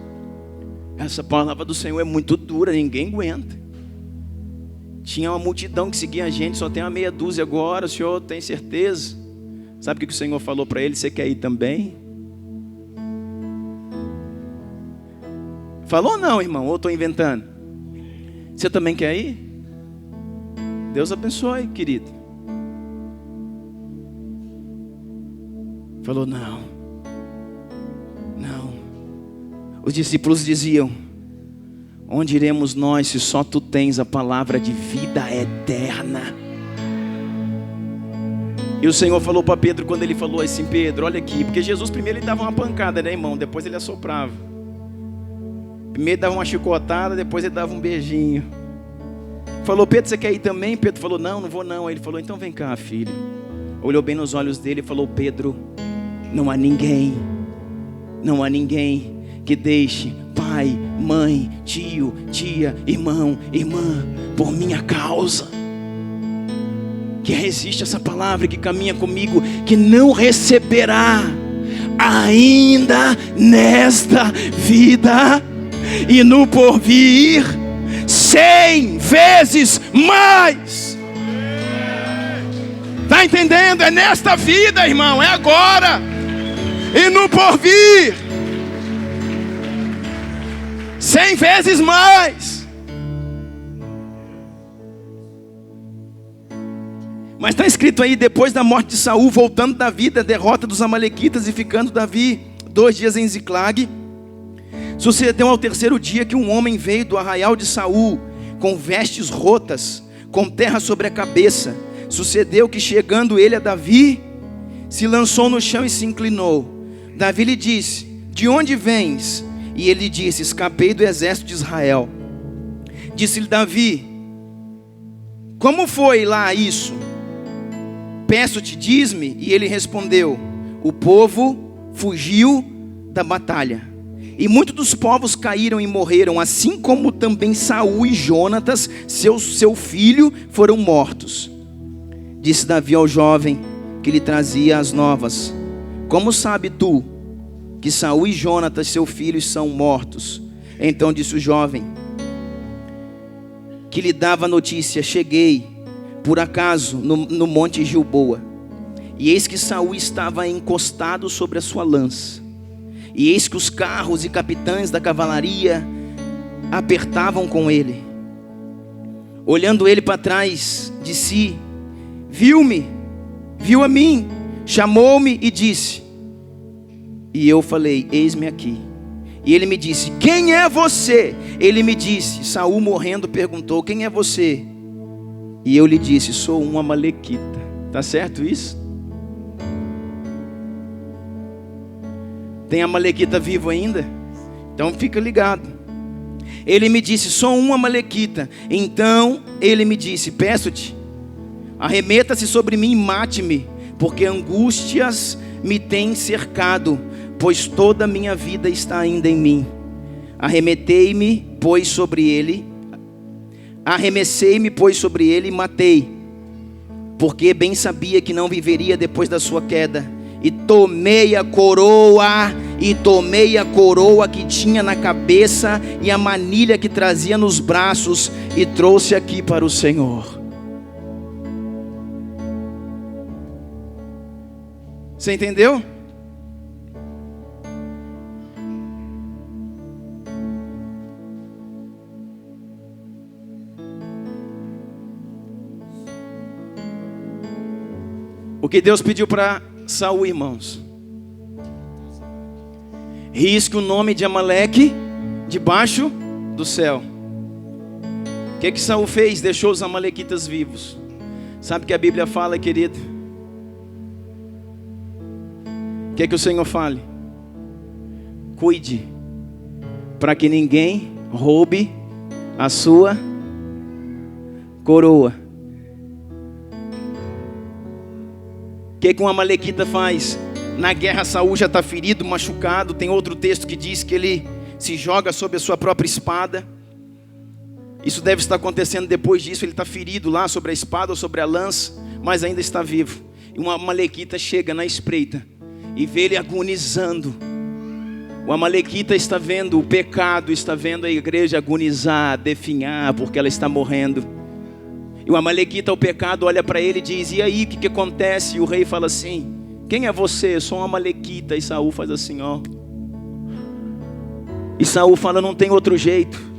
essa palavra do Senhor é muito dura, ninguém aguenta. Tinha uma multidão que seguia a gente, só tem uma meia dúzia agora, o Senhor tem certeza? Sabe o que o Senhor falou para ele? Você quer ir também? Falou ou não, irmão? Ou estou inventando? Você também quer ir? Deus abençoe, querido. Falou, não. Não. Os discípulos diziam: onde iremos nós se só tu tens a palavra de vida eterna? E o Senhor falou para Pedro, quando ele falou assim: Pedro, olha aqui. Porque Jesus primeiro ele dava uma pancada, né, irmão? Depois ele assoprava. Primeiro dava uma chicotada, depois ele dava um beijinho. Falou: Pedro, você quer ir também? Pedro falou: não, não vou não. Aí ele falou: então vem cá, filho. Olhou bem nos olhos dele e falou: Pedro, não há ninguém que deixe pai, mãe, tio, tia, irmão, irmã, por minha causa, que resiste a essa palavra, que caminha comigo, que não receberá ainda nesta vida e no porvir 100 vezes mais. Está entendendo? É nesta vida, irmão, é agora e no porvir 100 vezes mais. Mas está escrito aí: depois da morte de Saul, voltando Davi da derrota dos amalequitas e ficando Davi 2 dias em Ziclag, sucedeu ao 3º dia que um homem veio do arraial de Saul, com vestes rotas, com terra sobre a cabeça. Sucedeu que, chegando ele a Davi, se lançou no chão e se inclinou. Davi lhe disse: de onde vens? E ele disse: escapei do exército de Israel. Disse-lhe Davi: como foi lá isso? Peço-te, diz-me. E ele respondeu: o povo fugiu da batalha, e muitos dos povos caíram e morreram, assim como também Saul e Jonatas, seu filho, foram mortos. Disse Davi ao jovem que lhe trazia as novas: como sabe tu que Saul e Jonatas, seu filho, são mortos? Então disse o jovem que lhe dava a notícia: cheguei por acaso no monte Gilboa, e eis que Saul estava encostado sobre a sua lança, e eis que os carros e capitães da cavalaria apertavam com ele. Olhando ele para trás de si, viu-me, viu a mim, chamou-me e disse, e eu falei: eis-me aqui. E ele me disse: quem é você? Ele me disse, Saul morrendo perguntou: quem é você? E eu lhe disse: sou um amalequita. Tá certo isso? Tem amalequita vivo ainda? Então fica ligado. Ele me disse: sou um amalequita. Então ele me disse: peço-te, arremeta-se sobre mim e mate-me, porque angústias me têm cercado, pois toda a minha vida está ainda em mim. Arremessei-me, pois, sobre ele e matei, porque bem sabia que não viveria depois da sua queda. E tomei a coroa que tinha na cabeça e a manilha que trazia nos braços, e trouxe aqui para o Senhor. Você entendeu? O que Deus pediu para Saul, irmãos: risque o nome de Amaleque debaixo do céu. O que Saul fez? Deixou os amalequitas vivos. Sabe o que a Bíblia fala, querido? O que o Senhor fale? Cuide, para que ninguém roube a sua coroa. O que um amalequita faz? Na guerra Saul já está ferido, machucado. Tem outro texto que diz que ele se joga sobre a sua própria espada. Isso deve estar acontecendo depois disso. Ele está ferido lá sobre a espada ou sobre a lança, mas ainda está vivo. E uma amalequita chega na espreita e vê ele agonizando. O amalequita está vendo o pecado, está vendo a igreja agonizar, definhar, porque ela está morrendo. E o amalequita, o pecado, olha para ele e diz: e aí, o que acontece? E o rei fala assim: quem é você? Eu sou um amalequita. E Saul faz assim, ó. E Saul fala: não tem outro jeito.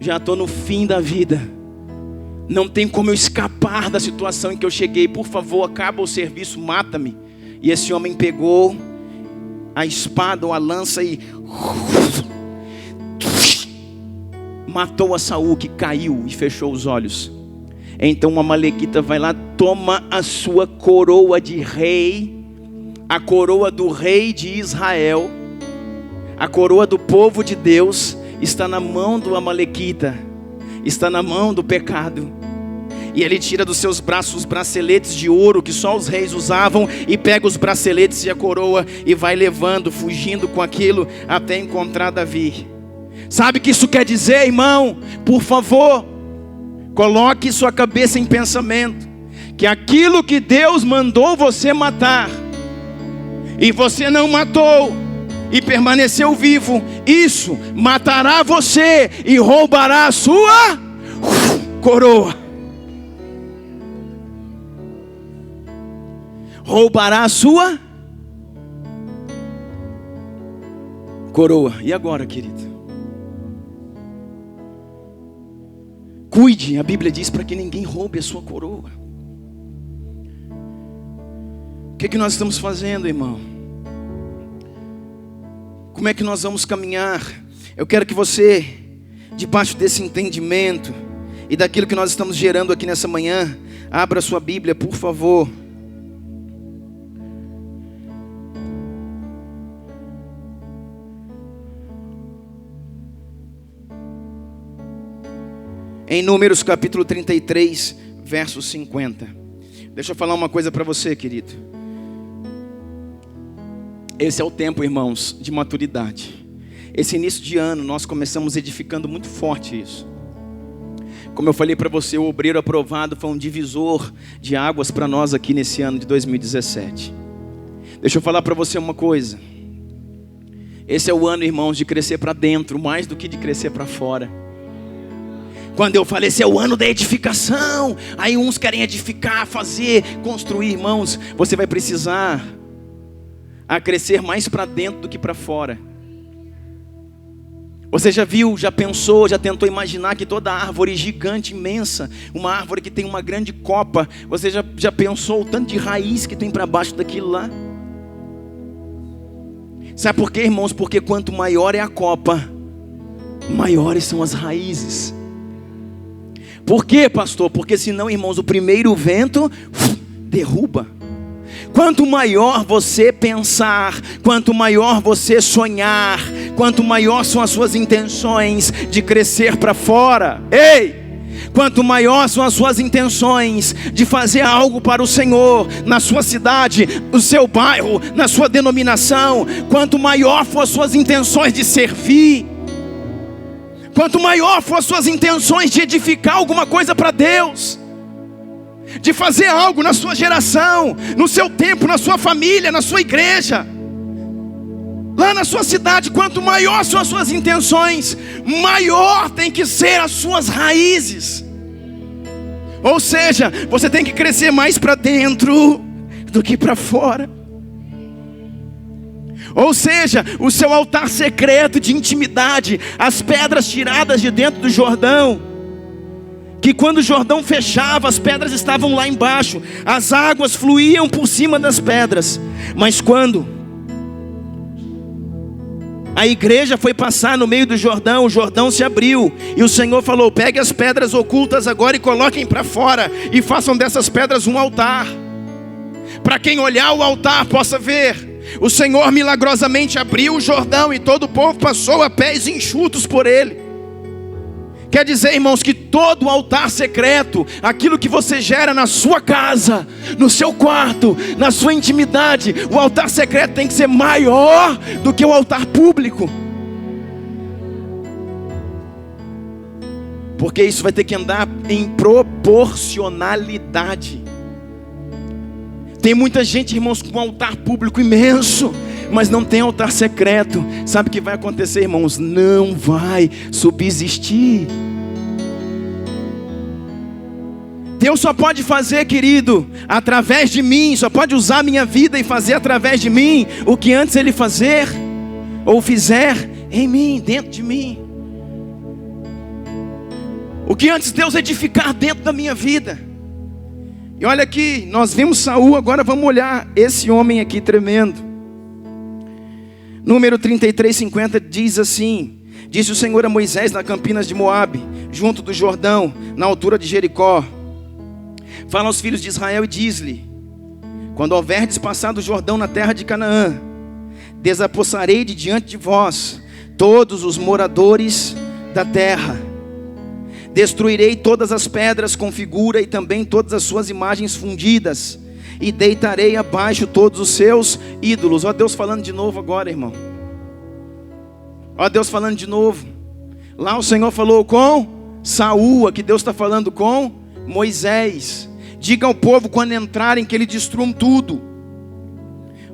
Já estou no fim da vida. Não tem como eu escapar da situação em que eu cheguei. Por favor, acaba o serviço, mata-me. E esse homem pegou a espada ou a lança e matou a Saul, que caiu e fechou os olhos. Então o amalequita vai lá, toma a sua coroa de rei, a coroa do rei de Israel, a coroa do povo de Deus, está na mão do amalequita, está na mão do pecado. E ele tira dos seus braços os braceletes de ouro que só os reis usavam, e pega os braceletes e a coroa e vai levando, fugindo com aquilo até encontrar Davi. Sabe o que isso quer dizer, irmão? Por favor, coloque sua cabeça em pensamento, que aquilo que Deus mandou você matar, e você não matou, e permaneceu vivo, isso matará você e roubará a sua coroa. Roubará a sua coroa. E agora, querido? Cuide, a Bíblia diz, para que ninguém roube a sua coroa. O que nós estamos fazendo, irmão? Como é que nós vamos caminhar? Eu quero que você, debaixo desse entendimento e daquilo que nós estamos gerando aqui nessa manhã, abra sua Bíblia, por favor. Em Números capítulo 33, verso 50. Deixa eu falar uma coisa para você, querido. Esse é o tempo, irmãos, de maturidade. Esse início de ano nós começamos edificando muito forte isso. Como eu falei para você, o obreiro aprovado foi um divisor de águas para nós aqui nesse ano de 2017. Deixa eu falar para você uma coisa. Esse é o ano, irmãos, de crescer para dentro, mais do que de crescer para fora. Quando eu falei, esse é o ano da edificação, aí uns querem edificar, fazer, construir, irmãos, você vai precisar crescer mais para dentro do que para fora. Você já viu, já pensou, já tentou imaginar que toda árvore gigante, imensa, uma árvore que tem uma grande copa, você já pensou o tanto de raiz que tem para baixo daquilo lá? Sabe por quê, irmãos? Porque quanto maior é a copa, maiores são as raízes. Por quê, pastor? Porque senão, irmãos, o primeiro vento derruba. Quanto maior você pensar, quanto maior você sonhar, quanto maior são as suas intenções de crescer para fora, quanto maior são as suas intenções de fazer algo para o Senhor, na sua cidade, no seu bairro, na sua denominação, quanto maior for as suas intenções de servir, quanto maior for as suas intenções de edificar alguma coisa para Deus, de fazer algo na sua geração, no seu tempo, na sua família, na sua igreja, lá na sua cidade, quanto maior são as suas intenções, maior tem que ser as suas raízes. Ou seja, você tem que crescer mais para dentro do que para fora. Ou seja, o seu altar secreto de intimidade, as pedras tiradas de dentro do Jordão, que quando o Jordão fechava, as pedras estavam lá embaixo, as águas fluíam por cima das pedras, mas quando A igreja foi passar no meio do Jordão, o Jordão se abriu, e o Senhor falou: pegue as pedras ocultas agora e coloquem para fora, e façam dessas pedras um altar, para quem olhar o altar possa ver. O Senhor milagrosamente abriu o Jordão, e todo o povo passou a pés enxutos por ele. Quer dizer, irmãos, que todo altar secreto, aquilo que você gera na sua casa, no seu quarto, na sua intimidade, o altar secreto tem que ser maior do que o altar público. Porque isso vai ter que andar em proporcionalidade. Tem muita gente, irmãos, com um altar público imenso, mas não tem altar secreto. Sabe o que vai acontecer, irmãos? Não vai subsistir. Deus só pode fazer, querido, através de mim. Só pode usar minha vida e fazer através de mim o que antes Ele fazer ou fizer em mim, dentro de mim. O que antes Deus edificar dentro da minha vida. E olha aqui, nós vimos Saul, agora vamos olhar esse homem aqui tremendo. Número 33:50 diz assim: disse o Senhor a Moisés nas campinas de Moabe, junto do Jordão, na altura de Jericó: fala aos filhos de Israel e diz-lhe: quando houverdes passado o Jordão na terra de Canaã, desapossarei de diante de vós todos os moradores da terra. Destruirei todas as pedras com figura e também todas as suas imagens fundidas, e deitarei abaixo todos os seus ídolos. Ó Deus falando de novo agora, irmão. Ó Deus falando de novo. Lá o Senhor falou com Saul, aqui Deus está falando com Moisés. Diga ao povo quando entrarem que eles destruam tudo.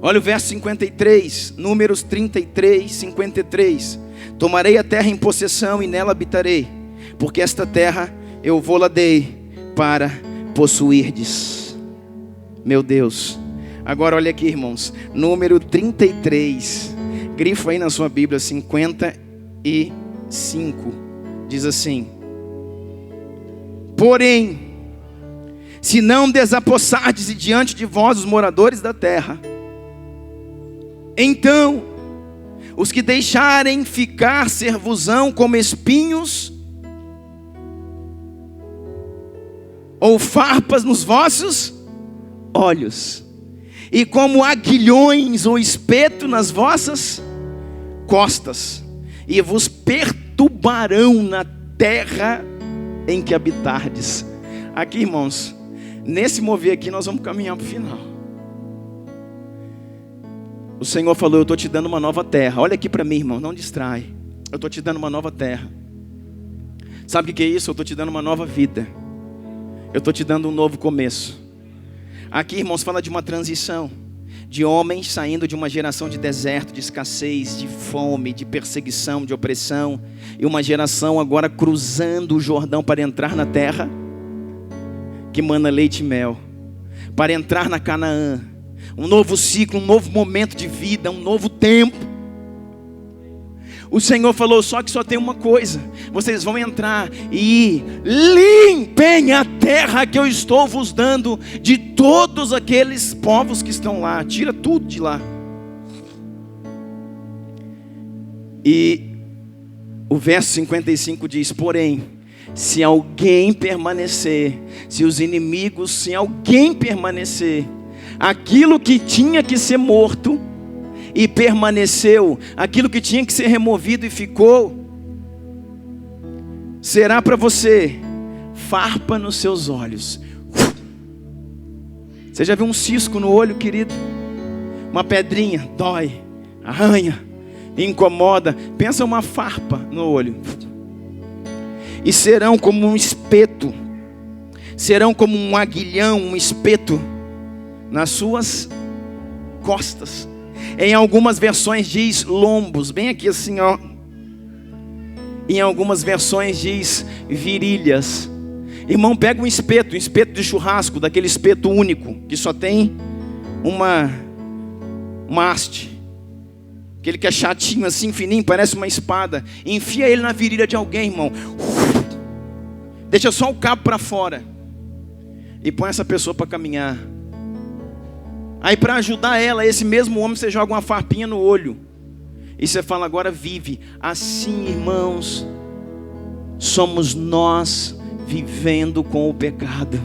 Olha o verso 53, Números 33:53. Tomarei a terra em possessão e nela habitarei, porque esta terra eu vou-la dei para possuirdes. Meu Deus. Agora olha aqui, irmãos. Número 33. Grifa aí na sua Bíblia, 55. Diz assim: porém, se não desapossardes de diante de vós os moradores da terra, então os que deixarem ficar ser-vos-ão como espinhos ou farpas nos vossos olhos, e como aguilhões ou espeto nas vossas costas, e vos perturbarão na terra em que habitardes. Aqui, irmãos, nesse mover aqui nós vamos caminhar para o final. O Senhor falou: eu estou te dando uma nova terra. Olha aqui para mim, irmão, não distrai. Eu estou te dando uma nova terra. Sabe o que é isso? Eu estou te dando uma nova vida. Eu estou te dando um novo começo. Aqui, irmãos, fala de uma transição. De homens saindo de uma geração de deserto, de escassez, de fome, de perseguição, de opressão. E uma geração agora cruzando o Jordão para entrar na terra que mana leite e mel. Para entrar na Canaã. Um novo ciclo, um novo momento de vida, um novo tempo. O Senhor falou: só que só tem uma coisa: vocês vão entrar e limpem a terra que eu estou vos dando de todos aqueles povos que estão lá. Tira tudo de lá. E o verso 55 diz: porém, se alguém permanecer, se os inimigos, se alguém permanecer, aquilo que tinha que ser morto e permaneceu, aquilo que tinha que ser removido e ficou, será para você farpa nos seus olhos. Você já viu um cisco no olho, querido? Uma pedrinha, dói, arranha, incomoda. Pensa uma farpa no olho. E serão como um espeto, serão como um aguilhão, um espeto nas suas costas. Em algumas versões diz lombos, bem aqui assim, ó. Em algumas versões diz virilhas. Irmão, pega um espeto de churrasco, daquele espeto único, que só tem uma haste. Aquele que é chatinho assim, fininho, parece uma espada. Enfia ele na virilha de alguém, irmão. Deixa só o cabo para fora. E põe essa pessoa para caminhar. Aí para ajudar ela, esse mesmo homem, você joga uma farpinha no olho. E você fala: agora vive. Assim, irmãos, somos nós vivendo com o pecado.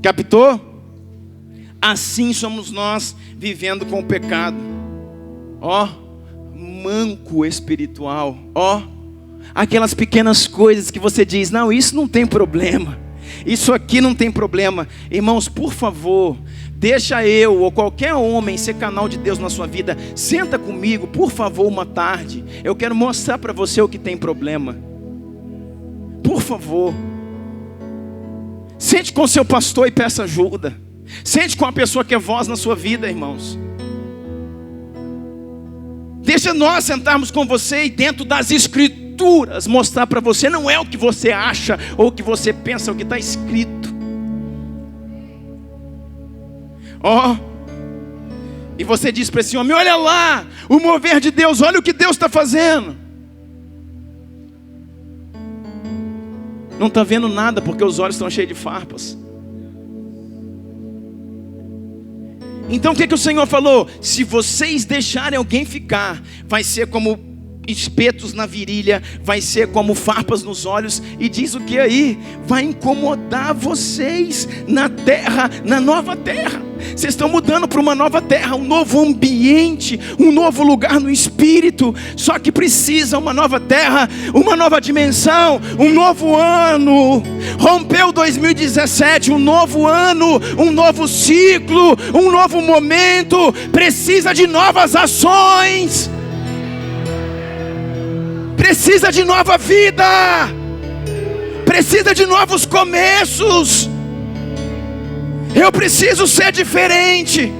Captou? Assim somos nós vivendo com o pecado. Ó, manco espiritual. Ó, aquelas pequenas coisas que você diz: não, isso não tem problema, isso aqui não tem problema. Irmãos, por favor, deixa eu ou qualquer homem ser canal de Deus na sua vida. Senta comigo, por favor, uma tarde. Eu quero mostrar para você o que tem problema. Por favor. Sente com seu pastor e peça ajuda. Sente com a pessoa que é voz na sua vida, irmãos. Deixa nós sentarmos com você e dentro das escrituras mostrar para você, não é o que você acha ou o que você pensa, é o que está escrito. Ó, e você diz para esse homem: olha lá, o mover de Deus, olha o que Deus está fazendo. Não está vendo nada porque os olhos estão cheios de farpas. Então o que o Senhor falou? Se vocês deixarem alguém ficar, vai ser como espetos na virilha, vai ser como farpas nos olhos. E diz o que aí? Vai incomodar vocês na terra, na nova terra. Vocês estão mudando para uma nova terra, um novo ambiente, um novo lugar no espírito. Só que precisa uma nova terra, uma nova dimensão, um novo ano. Rompeu 2017, um novo ano, um novo ciclo, um novo momento. Precisa de novas ações. Precisa de nova vida. Precisa de novos começos. Eu preciso ser diferente.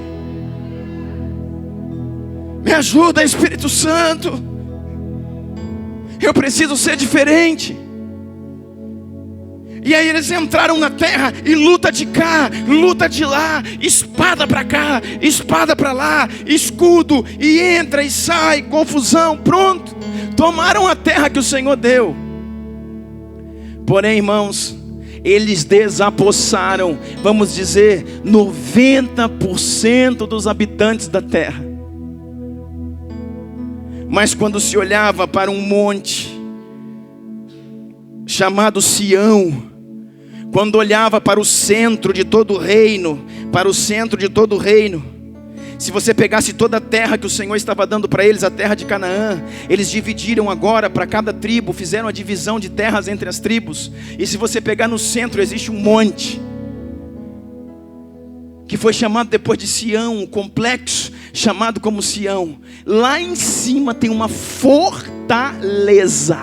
Me ajuda, Espírito Santo. Eu preciso ser diferente. E aí eles entraram na terra e luta de cá, luta de lá, espada para cá, espada para lá, escudo, e entra e sai, confusão, pronto. Tomaram a terra que o Senhor deu. Porém, irmãos, eles desapossaram, vamos dizer, 90% dos habitantes da terra. Mas quando se olhava para um monte chamado Sião, quando olhava para o centro de todo o reino, se você pegasse toda a terra que o Senhor estava dando para eles, a terra de Canaã, eles dividiram agora para cada tribo, fizeram a divisão de terras entre as tribos. E se você pegar no centro, existe um monte, que foi chamado depois de Sião, um complexo chamado como Sião. Lá em cima tem uma fortaleza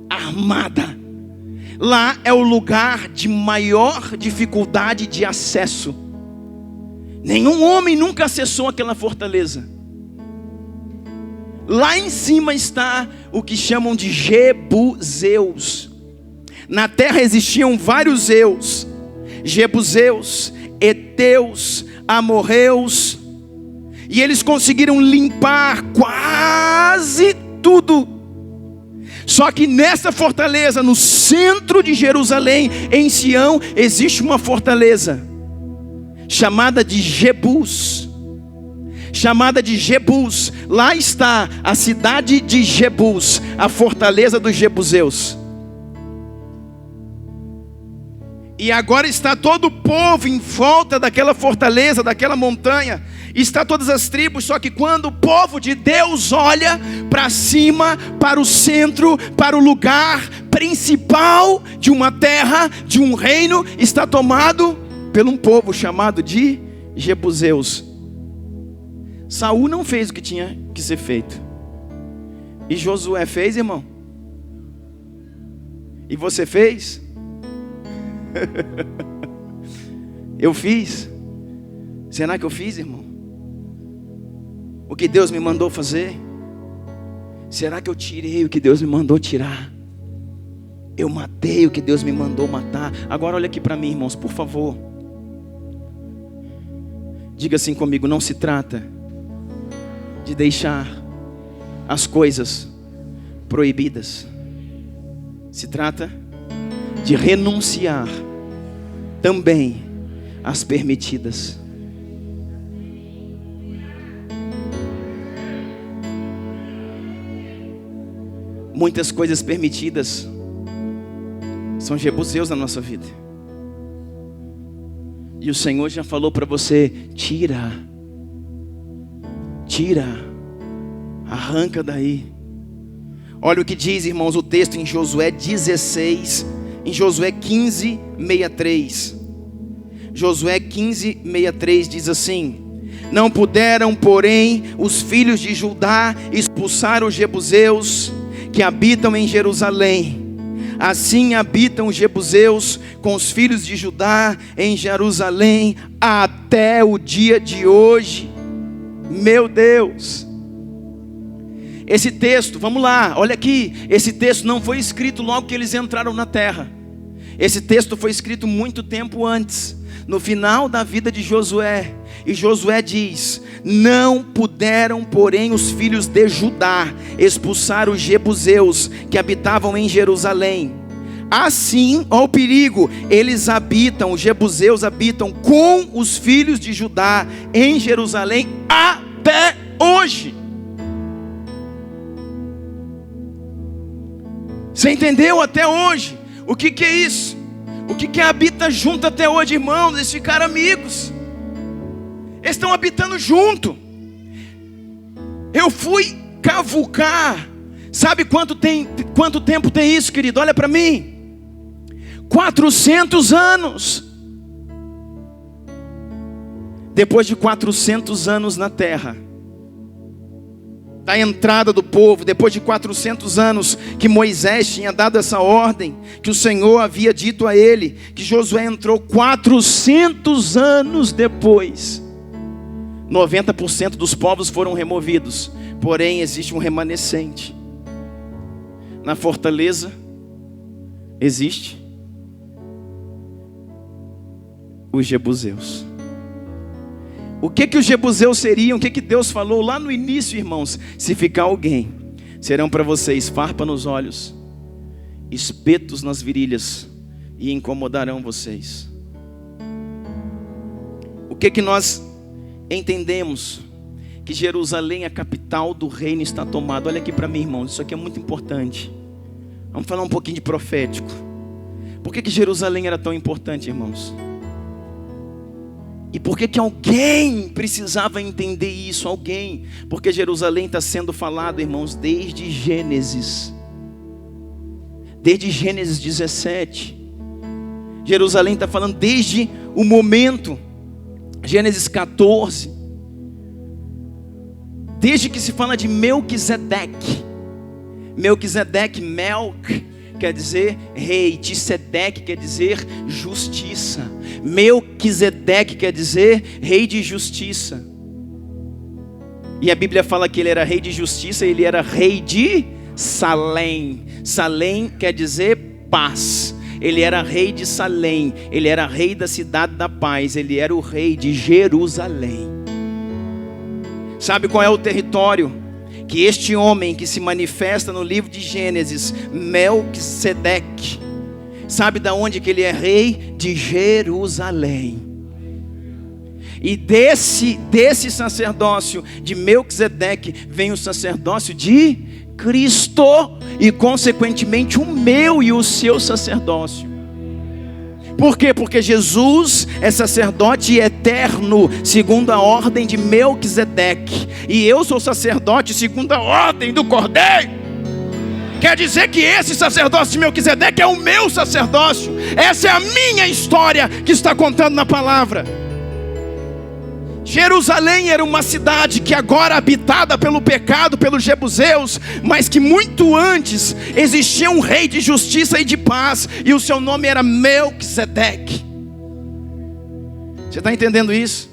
armada. Lá é o lugar de maior dificuldade de acesso. Nenhum homem nunca acessou aquela fortaleza. Lá em cima está o que chamam de Jebuseus. Na terra existiam vários Zeus: Jebuseus, Eteus, Amorreus. E eles conseguiram limpar quase tudo. Só que nessa fortaleza, no centro de Jerusalém, em Sião, existe uma fortaleza chamada de Jebus. Lá está a cidade de Jebus, a fortaleza dos Jebuseus. E agora está todo o povo em volta daquela fortaleza, daquela montanha. Está todas as tribos. Só que quando o povo de Deus olha para cima, para o centro, para o lugar principal de uma terra, de um reino, está tomado por um povo chamado de Jebuseus. Saul não fez o que tinha que ser feito. E Josué fez, irmão? E você fez? Eu fiz? Será que eu fiz, irmão? O que Deus me mandou fazer? Será que eu tirei o que Deus me mandou tirar? Eu matei o que Deus me mandou matar? Agora olha aqui para mim, irmãos, por favor. Diga assim comigo: não se trata de deixar as coisas proibidas. Se trata de renunciar também às permitidas. Muitas coisas permitidas são jebuseus na nossa vida. E o Senhor já falou para você: tira, arranca daí. Olha o que diz, irmãos, o texto em Josué 16, em Josué 15, 63. Josué 15, 63 diz assim: não puderam, porém, os filhos de Judá expulsar os jebuseus que habitam em Jerusalém. Assim habitam os jebuseus com os filhos de Judá em Jerusalém até o dia de hoje. Meu Deus! Esse texto, vamos lá, olha aqui. Esse texto não foi escrito logo que eles entraram na terra. Esse texto foi escrito muito tempo antes, no final da vida de Josué. E Josué diz: não puderam, porém, os filhos de Judá expulsar os jebuseus que habitavam em Jerusalém. Assim, ó o perigo, os jebuseus habitam com os filhos de Judá em Jerusalém até hoje. Você entendeu? Até hoje. O que é isso? O que habita junto até hoje, irmãos? Eles ficaram amigos. Eles estão habitando junto. Eu fui cavucar. Sabe quanto tempo tem isso, querido? Olha para mim. 400 anos. Depois de 400 anos na terra, da entrada do povo, depois de 400 anos que Moisés tinha dado essa ordem, que o Senhor havia dito a ele, que Josué entrou 400 anos depois. 90% dos povos foram removidos, porém existe um remanescente. Na fortaleza existe os jebuseus. O que os jebuseus seriam? O que Deus falou lá no início, irmãos? Se ficar alguém, serão para vocês farpa nos olhos, espetos nas virilhas, e incomodarão vocês. O que nós entendemos? Que Jerusalém, a capital do reino, está tomada. Olha aqui para mim, irmãos, isso aqui é muito importante. Vamos falar um pouquinho de profético. Por que Jerusalém era tão importante, irmãos? E por que alguém precisava entender isso? Alguém. Porque Jerusalém está sendo falado, irmãos, desde Gênesis. Desde Gênesis 17. Jerusalém está falando desde o momento. Gênesis 14. Desde que se fala de Melquisedeque. Melquisedeque, Melk, quer dizer rei. Tsedeque quer dizer justiça. Melquisedeque quer dizer rei de justiça. E a Bíblia fala que ele era rei de justiça. Ele era rei de Salém. Salém quer dizer paz. Ele era rei de Salém. Ele era rei da cidade da paz. Ele era o rei de Jerusalém. Sabe qual é o território que este homem que se manifesta no livro de Gênesis, Melquisedeque, sabe de onde que ele é rei? De Jerusalém. E desse sacerdócio de Melquisedeque vem o sacerdócio de Cristo, e consequentemente o meu e o seu sacerdócio. Por quê? Porque Jesus é sacerdote eterno, segundo a ordem de Melquisedeque. E eu sou sacerdote segundo a ordem do Cordeiro. Quer dizer que esse sacerdócio de Melquisedeque é o meu sacerdócio. Essa é a minha história que está contando na palavra. Jerusalém era uma cidade que agora habitada pelo pecado, pelos jebuseus, mas que muito antes existia um rei de justiça e de paz, e o seu nome era Melquisedeque. Você está entendendo isso?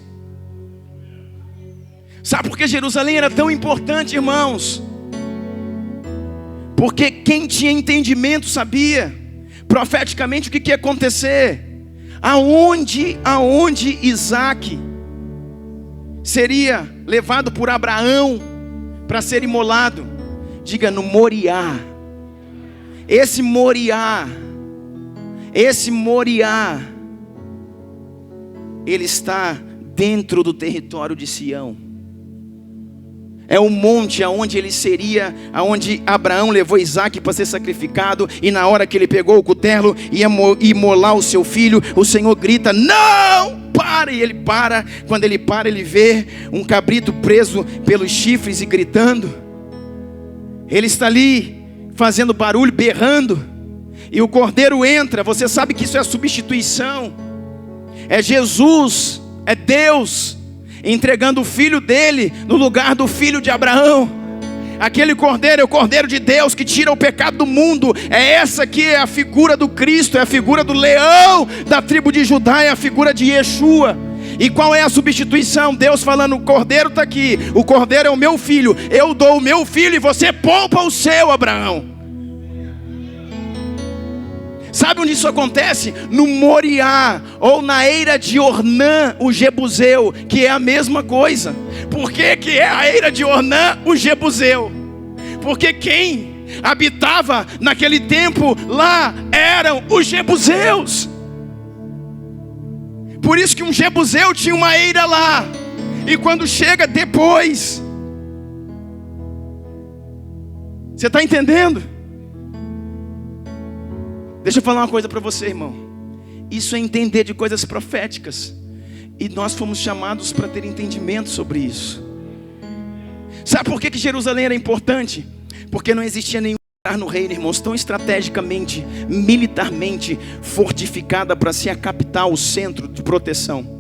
Sabe por que Jerusalém era tão importante, irmãos? Porque quem tinha entendimento sabia profeticamente o que ia acontecer. Aonde Isaac seria levado por Abraão para ser imolado. Diga, no Moriá. Esse Moriá, ele está dentro do território de Sião. É o monte aonde ele seria, aonde Abraão levou Isaac para ser sacrificado. E na hora que ele pegou o cutelo e ia imolar o seu filho, o Senhor grita: não, para! E ele para. Quando ele para, ele vê um cabrito preso pelos chifres e gritando. Ele está ali fazendo barulho, berrando. E o cordeiro entra. Você sabe que isso é a substituição. É Jesus, é Deus entregando o filho dele no lugar do filho de Abraão. Aquele cordeiro é o cordeiro de Deus que tira o pecado do mundo. É essa que é a figura do Cristo, é a figura do leão da tribo de Judá, é a figura de Yeshua. E qual é a substituição? Deus falando: o cordeiro está aqui, o cordeiro é o meu filho, eu dou o meu filho e você poupa o seu, Abraão. Sabe onde isso acontece? No Moriá, ou na eira de Ornã, o Jebuseu, que é a mesma coisa. Por que é a eira de Ornã, o Jebuseu? Porque quem habitava naquele tempo lá eram os Jebuseus. Por isso que um Jebuseu tinha uma eira lá. E quando chega depois, você está entendendo? Deixa eu falar uma coisa para você, irmão. Isso é entender de coisas proféticas. E nós fomos chamados para ter entendimento sobre isso. Sabe por que Jerusalém era importante? Porque não existia nenhum lugar no reino, irmãos, tão estrategicamente, militarmente fortificada para ser a capital, o centro de proteção.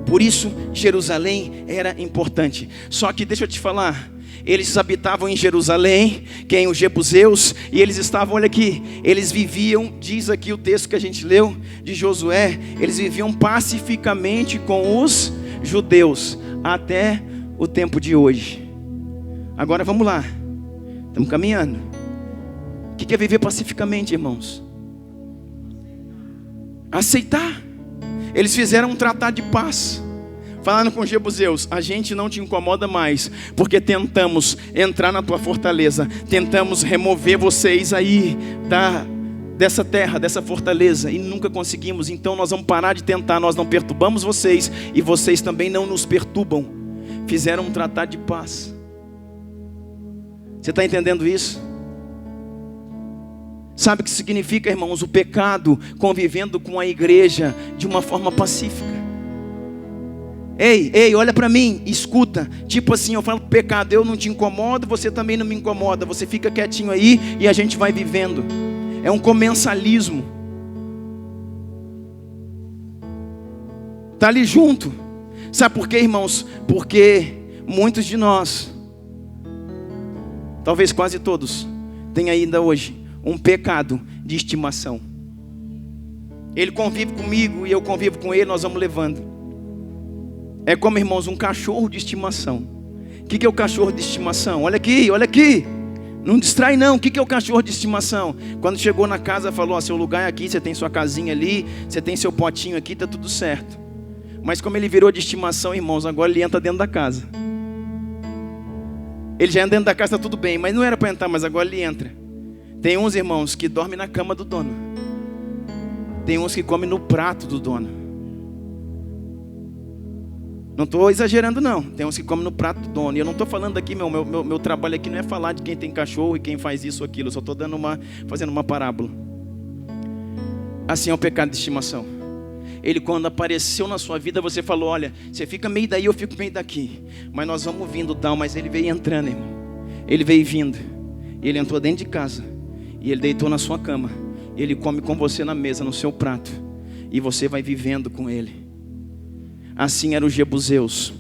Por isso Jerusalém era importante. Só que deixa eu te falar, eles habitavam em Jerusalém, quem? Os Jebuseus. E eles estavam, olha aqui, eles viviam, diz aqui o texto que a gente leu de Josué, eles viviam pacificamente com os judeus até o tempo de hoje. Agora vamos lá, estamos caminhando. O que é viver pacificamente, irmãos? Aceitar. Eles fizeram um tratado de paz, falando com os Jebuseus: a gente não te incomoda mais, porque tentamos entrar na tua fortaleza, tentamos remover vocês aí dessa terra, dessa fortaleza, e nunca conseguimos. Então nós vamos parar de tentar, nós não perturbamos vocês, e vocês também não nos perturbam. Fizeram um tratado de paz. Você está entendendo isso? Sabe o que significa, irmãos? O pecado convivendo com a igreja de uma forma pacífica. Ei, olha para mim, escuta. Tipo assim, eu falo: pecado, eu não te incomodo, você também não me incomoda. Você fica quietinho aí e a gente vai vivendo. É um comensalismo. Está ali junto. Sabe por quê, irmãos? Porque muitos de nós, talvez quase todos, têm ainda hoje um pecado de estimação. Ele convive comigo e eu convivo com ele, nós vamos levando. É como, irmãos, um cachorro de estimação. O que é o cachorro de estimação? Olha aqui, olha aqui. Não distrai não. O que é o cachorro de estimação? Quando chegou na casa, falou: seu lugar é aqui, você tem sua casinha ali, você tem seu potinho aqui, está tudo certo. Mas como ele virou de estimação, irmãos, agora ele entra dentro da casa. Ele já entra dentro da casa, está tudo bem, mas não era para entrar, mas agora ele entra. Tem uns, irmãos, que dormem na cama do dono. Tem uns que comem no prato do dono. Não estou exagerando não. Tem uns que comem no prato do dono. E eu não estou falando aqui, meu trabalho aqui não é falar de quem tem cachorro e quem faz isso ou aquilo. Eu só estou fazendo uma parábola. Assim é o pecado de estimação. Ele, quando apareceu na sua vida, você falou: olha, você fica meio daí, eu fico meio daqui, mas nós vamos vindo tal. Mas ele veio entrando, irmão. Ele veio vindo. E ele entrou dentro de casa. E ele deitou na sua cama. E ele come com você na mesa, no seu prato. E você vai vivendo com ele. Assim eram os Jebuseus.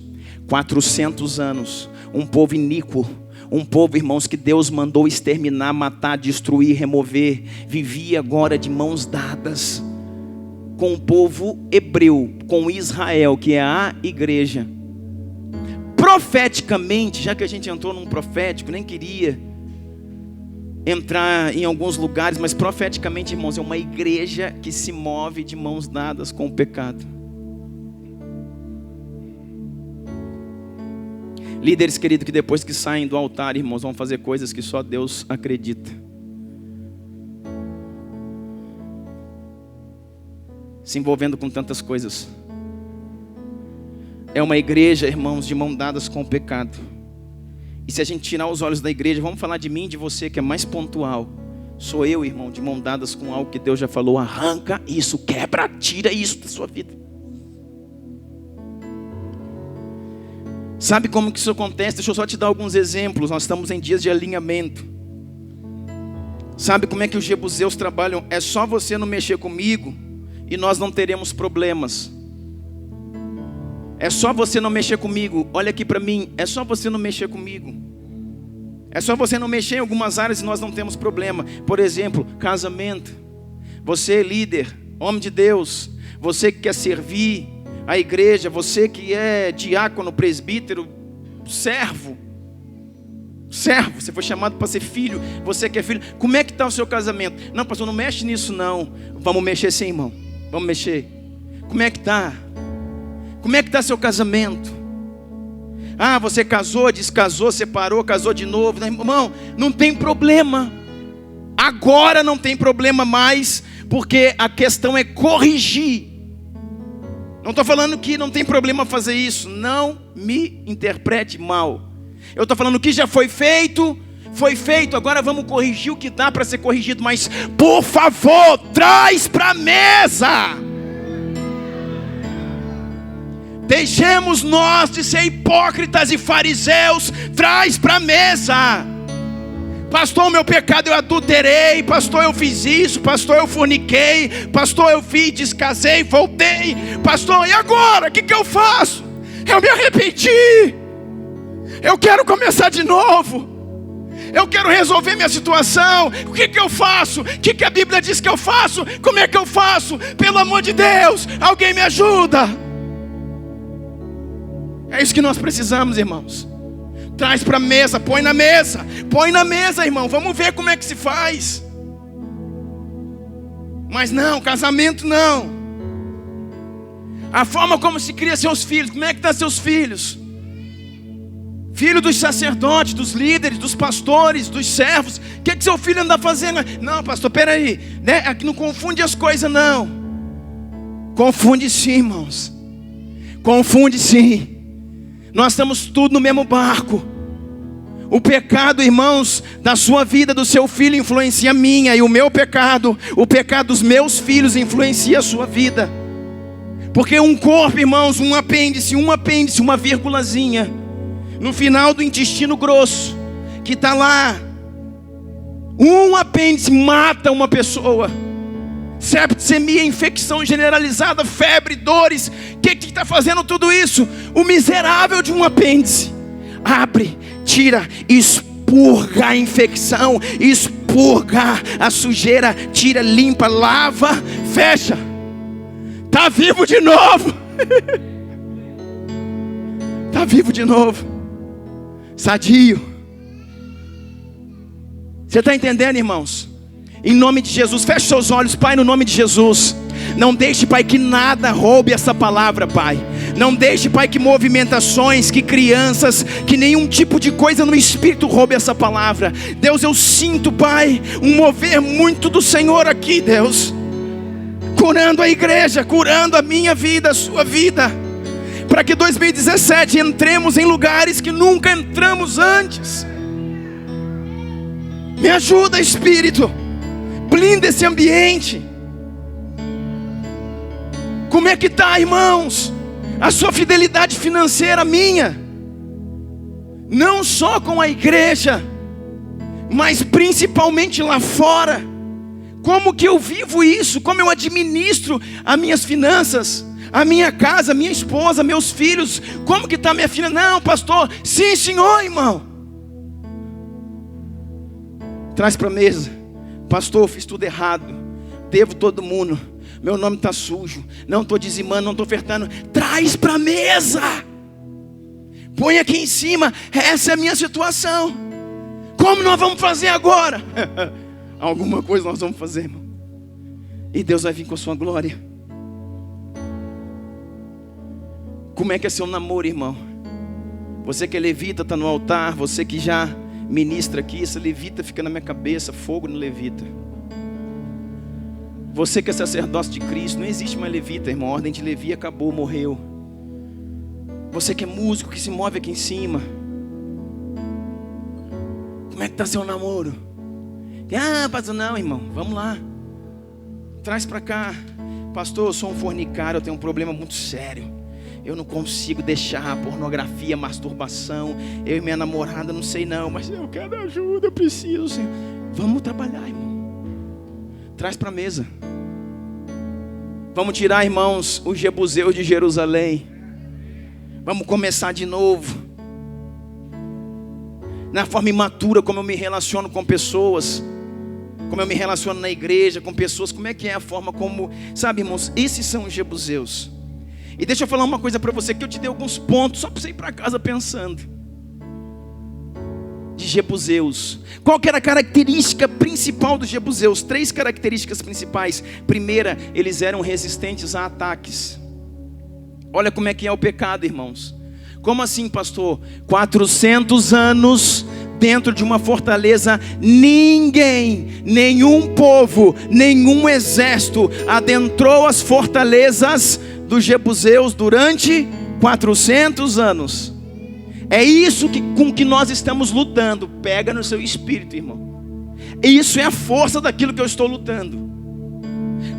400 anos. Um povo iníquo. Um povo, irmãos, que Deus mandou exterminar, matar, destruir, remover. Vivia agora de mãos dadas com o povo hebreu, com Israel, que é a igreja. Profeticamente, já que a gente entrou num profético, nem queria entrar em alguns lugares, mas profeticamente, irmãos, é uma igreja que se move de mãos dadas com o pecado. Líderes queridos que depois que saem do altar, irmãos, vão fazer coisas que só Deus acredita. Se envolvendo com tantas coisas. é uma igreja, irmãos, de mão dadas com o pecado. E se a gente tirar os olhos da igreja, vamos falar de mim e de você, que é mais pontual. Sou eu, irmão, de mão dadas com algo que Deus já falou. Arranca isso, quebra, tira isso da sua vida. Sabe como que isso acontece? Deixa eu só te dar alguns exemplos. Nós estamos em dias de alinhamento. Sabe como é que os jebuseus trabalham? É só você não mexer comigo e nós não teremos problemas. É só você não mexer comigo. Olha aqui para mim. É só você não mexer comigo. É só você não mexer em algumas áreas e nós não temos problema. Por exemplo, casamento. Você, líder, homem de Deus. Você que quer servir a igreja. Você que é diácono, presbítero, servo. Servo, você foi chamado para ser filho. Você que é filho. Como é que está o seu casamento? Não, pastor, não mexe nisso não. Vamos mexer sim, irmão. Vamos mexer. Como é que está? Como é que está seu casamento? Ah, você casou, descasou, separou, casou de novo. Irmão, não tem problema. Agora não tem problema mais, porque a questão é corrigir. Não estou falando que não tem problema fazer isso. Não me interprete mal. Eu estou falando que já foi feito. Foi feito, agora vamos corrigir o que dá para ser corrigido. Mas, por favor, traz para a mesa. Deixemos nós de ser hipócritas e fariseus. Traz para a mesa. Pastor, o meu pecado eu adulterei. Pastor, eu fiz isso. Pastor, eu forniquei. Pastor, eu fiz, descasei, voltei. Pastor, e agora? O que eu faço? Eu me arrependi. Eu quero começar de novo. Eu quero resolver minha situação. O que eu faço? O que a Bíblia diz que eu faço? Como é que eu faço? Pelo amor de Deus, alguém me ajuda. É isso que nós precisamos, irmãos. Traz para a mesa, põe na mesa. Põe na mesa, irmão, vamos ver como é que se faz. Mas não, casamento não. A forma como se cria seus filhos. Como é que estão seus filhos? Filho dos sacerdotes, dos líderes, dos pastores, dos servos. O que seu filho anda fazendo? Não, pastor, peraí, né? Aqui não confunde as coisas não. Confunde sim, irmãos. Confunde sim. Nós estamos tudo no mesmo barco. O pecado, irmãos, da sua vida, do seu filho, influencia a minha. E o meu pecado, o pecado dos meus filhos, influencia a sua vida. Porque um corpo, irmãos, um apêndice, uma vírgulazinha no final do intestino grosso, que está lá, um apêndice mata uma pessoa. Septicemia, infecção generalizada, febre, dores. O que está fazendo tudo isso? O miserável de um apêndice abre, tira, expurga a infecção, expurga a sujeira, tira, limpa, lava, fecha. Está vivo de novo. Está vivo de novo. Sadio. Você está entendendo, irmãos? Em nome de Jesus, feche seus olhos, Pai, no nome de Jesus. Não deixe, Pai, que nada roube essa palavra, Pai. Não deixe, Pai, que movimentações, que crianças, que nenhum tipo de coisa no Espírito roube essa palavra. Deus, eu sinto, Pai, um mover muito do Senhor aqui, Deus. Curando a igreja, curando a minha vida, a sua vida. Para que 2017 entremos em lugares que nunca entramos antes. Me ajuda, Espírito. Blinda esse ambiente. Como é que está, irmãos? A sua fidelidade financeira minha. Não só com a igreja, mas principalmente lá fora. Como que eu vivo isso? Como eu administro as minhas finanças? A minha casa, a minha esposa, meus filhos. Como que está minha filha? Não, pastor. Sim, senhor, irmão. Traz para a mesa. Pastor, fiz tudo errado. Devo todo mundo. Meu nome está sujo. Não estou dizimando, não estou ofertando. Traz para a mesa. Põe aqui em cima. Essa é a minha situação. Como nós vamos fazer agora? Alguma coisa nós vamos fazer, irmão. E Deus vai vir com a sua glória. Como é que é seu namoro, irmão? Você que é levita, está no altar. Você que já ministra aqui. Essa levita fica na minha cabeça. Fogo no levita. Você que é sacerdócio de Cristo. Não existe mais levita, irmão. A ordem de Levi acabou, morreu. Você que é músico, que se move aqui em cima. Como é que está seu namoro? Pastor, não, irmão, vamos lá. Traz para cá. Pastor, eu sou um fornicário, eu tenho um problema muito sério. Eu não consigo deixar a pornografia, masturbação. Eu e minha namorada, não sei não, mas eu quero ajuda, eu preciso, Senhor. Vamos trabalhar, irmão. Traz para a mesa. Vamos tirar, irmãos, os jebuseus de Jerusalém. Vamos começar de novo. Na forma imatura como eu me relaciono com pessoas, como eu me relaciono na igreja, com pessoas, como é que é a forma como... Sabe, irmãos, esses são os jebuseus. E deixa eu falar uma coisa para você, que eu te dei alguns pontos, só para você ir para casa pensando. De jebuseus. Qual que era a característica principal dos jebuseus? 3 características principais. Primeira, eles eram resistentes a ataques. Olha como é que é o pecado, irmãos. Como assim, pastor? 400 anos dentro de uma fortaleza, ninguém, nenhum povo, nenhum exército adentrou as fortalezas dos jebuseus durante 400 anos. É isso com que nós estamos lutando. Pega no seu espírito, irmão. Isso é a força daquilo que eu estou lutando.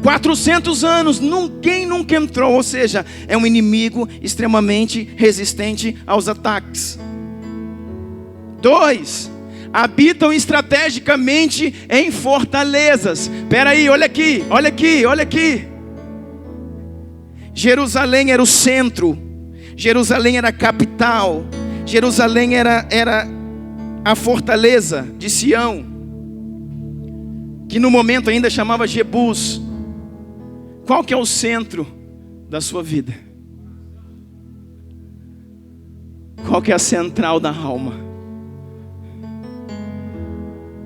400 anos, ninguém nunca entrou. Ou seja, é um inimigo extremamente resistente aos ataques. 2, habitam estrategicamente em fortalezas. Espera aí, olha aqui, olha aqui, olha aqui. Jerusalém era o centro. Jerusalém era a capital. Jerusalém era a fortaleza de Sião, que no momento ainda chamava Jebus. Qual que é o centro da sua vida? Qual que é a central da alma?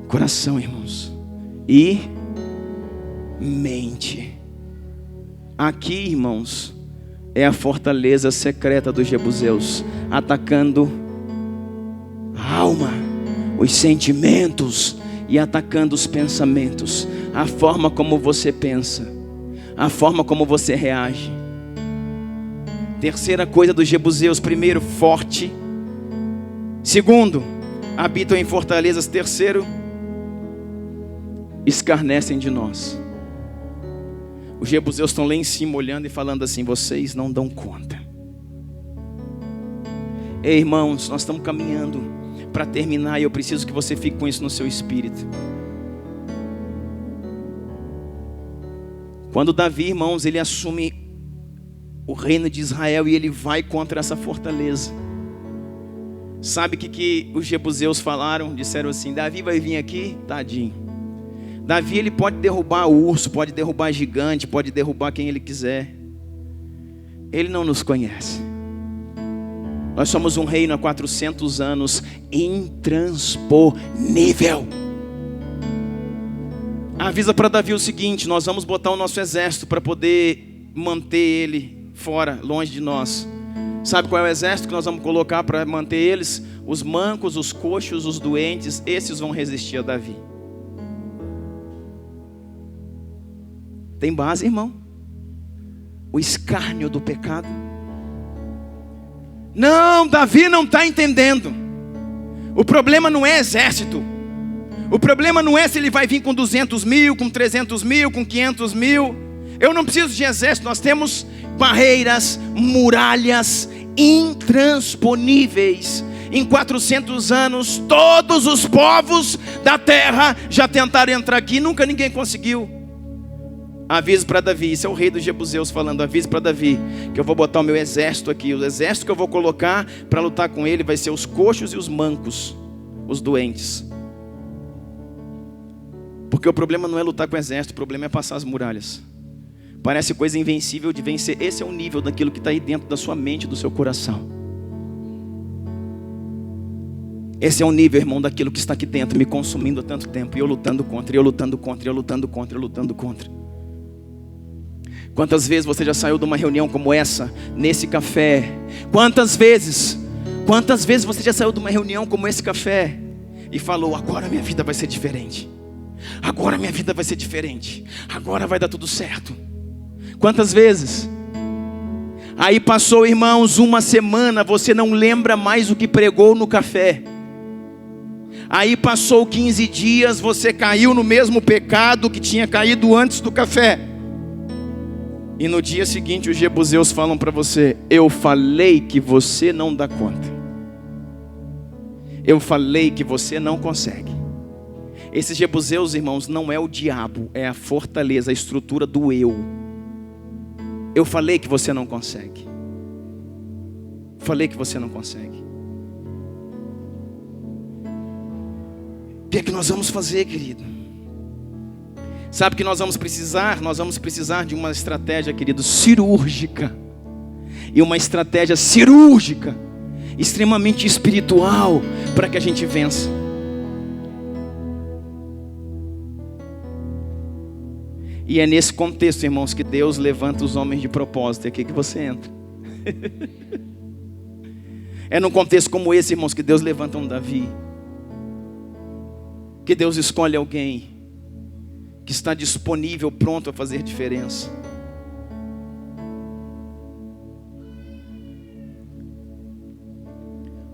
Coração, irmãos. E mente. Aqui, irmãos, é a fortaleza secreta dos jebuseus, atacando a alma, os sentimentos e atacando os pensamentos, a forma como você pensa, a forma como você reage. Terceira coisa dos jebuseus: primeiro, forte. Segundo, habitam em fortalezas. Terceiro, escarnecem de nós. Os jebuseus estão lá em cima olhando e falando assim: vocês não dão conta. Ei, irmãos, nós estamos caminhando para terminar e eu preciso que você fique com isso no seu espírito. Quando Davi, irmãos, ele assume o reino de Israel e ele vai contra essa fortaleza. Sabe o que os jebuseus falaram? Disseram assim: Davi vai vir aqui, tadinho. Davi, ele pode derrubar o urso, pode derrubar gigante, pode derrubar quem ele quiser. Ele não nos conhece. Nós somos um reino há 400 anos, intransponível. Avisa para Davi o seguinte: nós vamos botar o nosso exército para poder manter ele fora, longe de nós. Sabe qual é o exército que nós vamos colocar para manter eles? Os mancos, os coxos, os doentes. Esses vão resistir a Davi. Tem base, irmão? O escárnio do pecado. Não, Davi não está entendendo. O problema não é exército. O problema não é se ele vai vir com 200 mil, com 300 mil, com 500 mil. Eu não preciso de exército. Nós temos barreiras, muralhas intransponíveis. Em 400 anos, todos os povos da terra já tentaram entrar aqui, nunca ninguém conseguiu. Avise para Davi, isso é o rei dos jebuseus falando: avise para Davi que eu vou botar o meu exército aqui. O exército que eu vou colocar para lutar com ele vai ser os coxos e os mancos, os doentes. Porque o problema não é lutar com o exército, o problema é passar as muralhas. Parece coisa invencível de vencer. Esse é o nível daquilo que está aí dentro da sua mente, do seu coração. Esse é o nível, irmão, daquilo que está aqui dentro, me consumindo há tanto tempo. E eu lutando contra, e eu lutando contra, e eu lutando contra, e eu lutando contra. Quantas vezes você já saiu de uma reunião como essa, nesse café? Quantas vezes você já saiu de uma reunião como esse café e falou: agora minha vida vai ser diferente. Agora minha vida vai ser diferente. Agora vai dar tudo certo. Quantas vezes? Aí passou, irmãos, uma semana, você não lembra mais o que pregou no café. Aí passou 15 dias, você caiu no mesmo pecado que tinha caído antes do café. E no dia seguinte os jebuseus falam para você: eu falei que você não dá conta. Eu falei que você não consegue. Esses jebuseus, irmãos, não é o diabo, é a fortaleza, a estrutura do eu. Eu falei que você não consegue. Falei que você não consegue. O que é que nós vamos fazer, querido? Sabe o que nós vamos precisar? Nós vamos precisar de uma estratégia, querido, cirúrgica. E uma estratégia cirúrgica, extremamente espiritual, para que a gente vença. E é nesse contexto, irmãos, que Deus levanta os homens de propósito. É aqui que você entra. É num contexto como esse, irmãos, que Deus levanta um Davi. Que Deus escolhe alguém que está disponível, pronto a fazer diferença.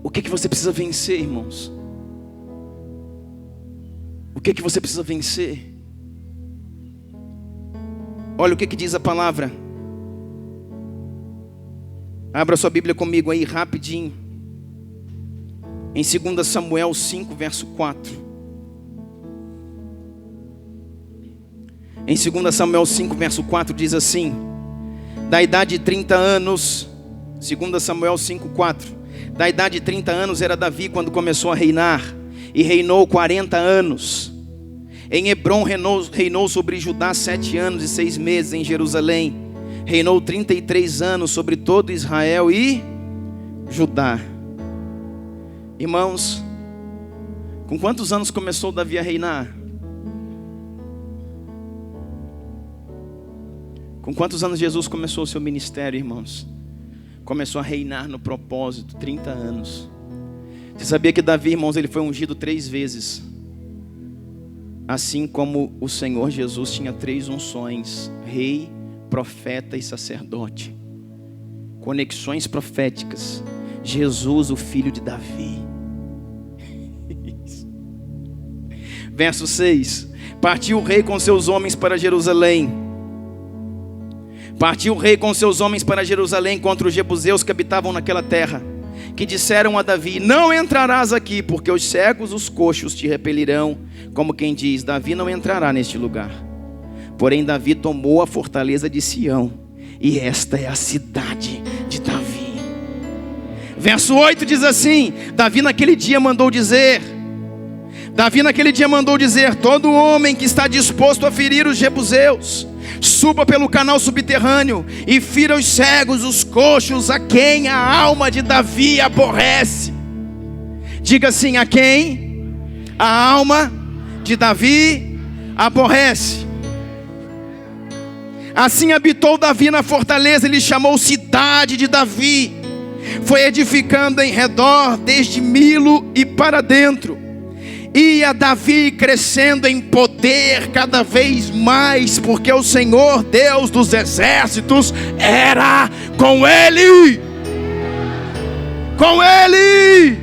O que você precisa vencer, irmãos? O que você precisa vencer? Olha o que diz a palavra. Abra sua Bíblia comigo aí rapidinho. Em 2 Samuel 5, verso 4. Em 2 Samuel 5, verso 4 diz assim: da idade de 30 anos, 2 Samuel 5, 4. Da idade de 30 anos era Davi quando começou a reinar, e reinou 40 anos. Em Hebrom reinou sobre Judá 7 anos e 6 meses. Em Jerusalém reinou 33 anos sobre todo Israel e Judá. Irmãos, com quantos anos começou Davi a reinar? Com quantos anos Jesus começou o seu ministério, irmãos? Começou a reinar no propósito, 30 anos. Você sabia que Davi, irmãos, ele foi ungido 3 vezes? Assim como o Senhor Jesus tinha 3 unções: rei, profeta e sacerdote. Conexões proféticas. Jesus, o filho de Davi. Verso 6. Partiu o rei com seus homens para Jerusalém. Partiu o rei com seus homens para Jerusalém contra os jebuseus que habitavam naquela terra, que disseram a Davi: não entrarás aqui, porque os cegos, os coxos te repelirão. Como quem diz: Davi não entrará neste lugar. Porém Davi tomou a fortaleza de Sião, e esta é a cidade de Davi. Verso 8 diz assim: Davi naquele dia mandou dizer: todo homem que está disposto a ferir os jebuseus, suba pelo canal subterrâneo e fira os cegos, os coxos, a quem a alma de Davi aborrece. Diga assim: a quem a alma de Davi aborrece. Assim habitou Davi na fortaleza, ele chamou cidade de Davi. Foi edificando em redor, desde Milo e para dentro. Ia Davi crescendo em poder cada vez mais, porque o Senhor Deus dos exércitos era com ele. Com ele.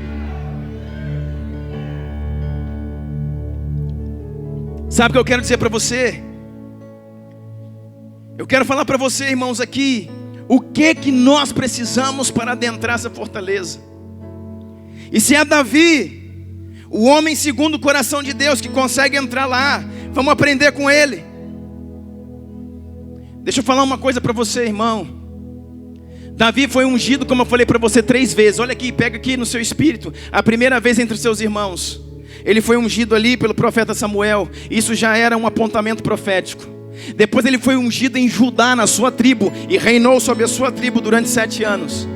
Sabe o que eu quero dizer para você? Eu quero falar para você, irmãos, aqui o que nós precisamos para adentrar essa fortaleza. E se é Davi, o homem segundo o coração de Deus, que consegue entrar lá, vamos aprender com ele. Deixa eu falar uma coisa para você, irmão. Davi foi ungido, como eu falei para você, 3 vezes. Olha aqui, pega aqui no seu espírito. A primeira vez entre os seus irmãos, ele foi ungido ali pelo profeta Samuel. Isso já era um apontamento profético. Depois ele foi ungido em Judá, na sua tribo, e reinou sobre a sua tribo durante 7 anos.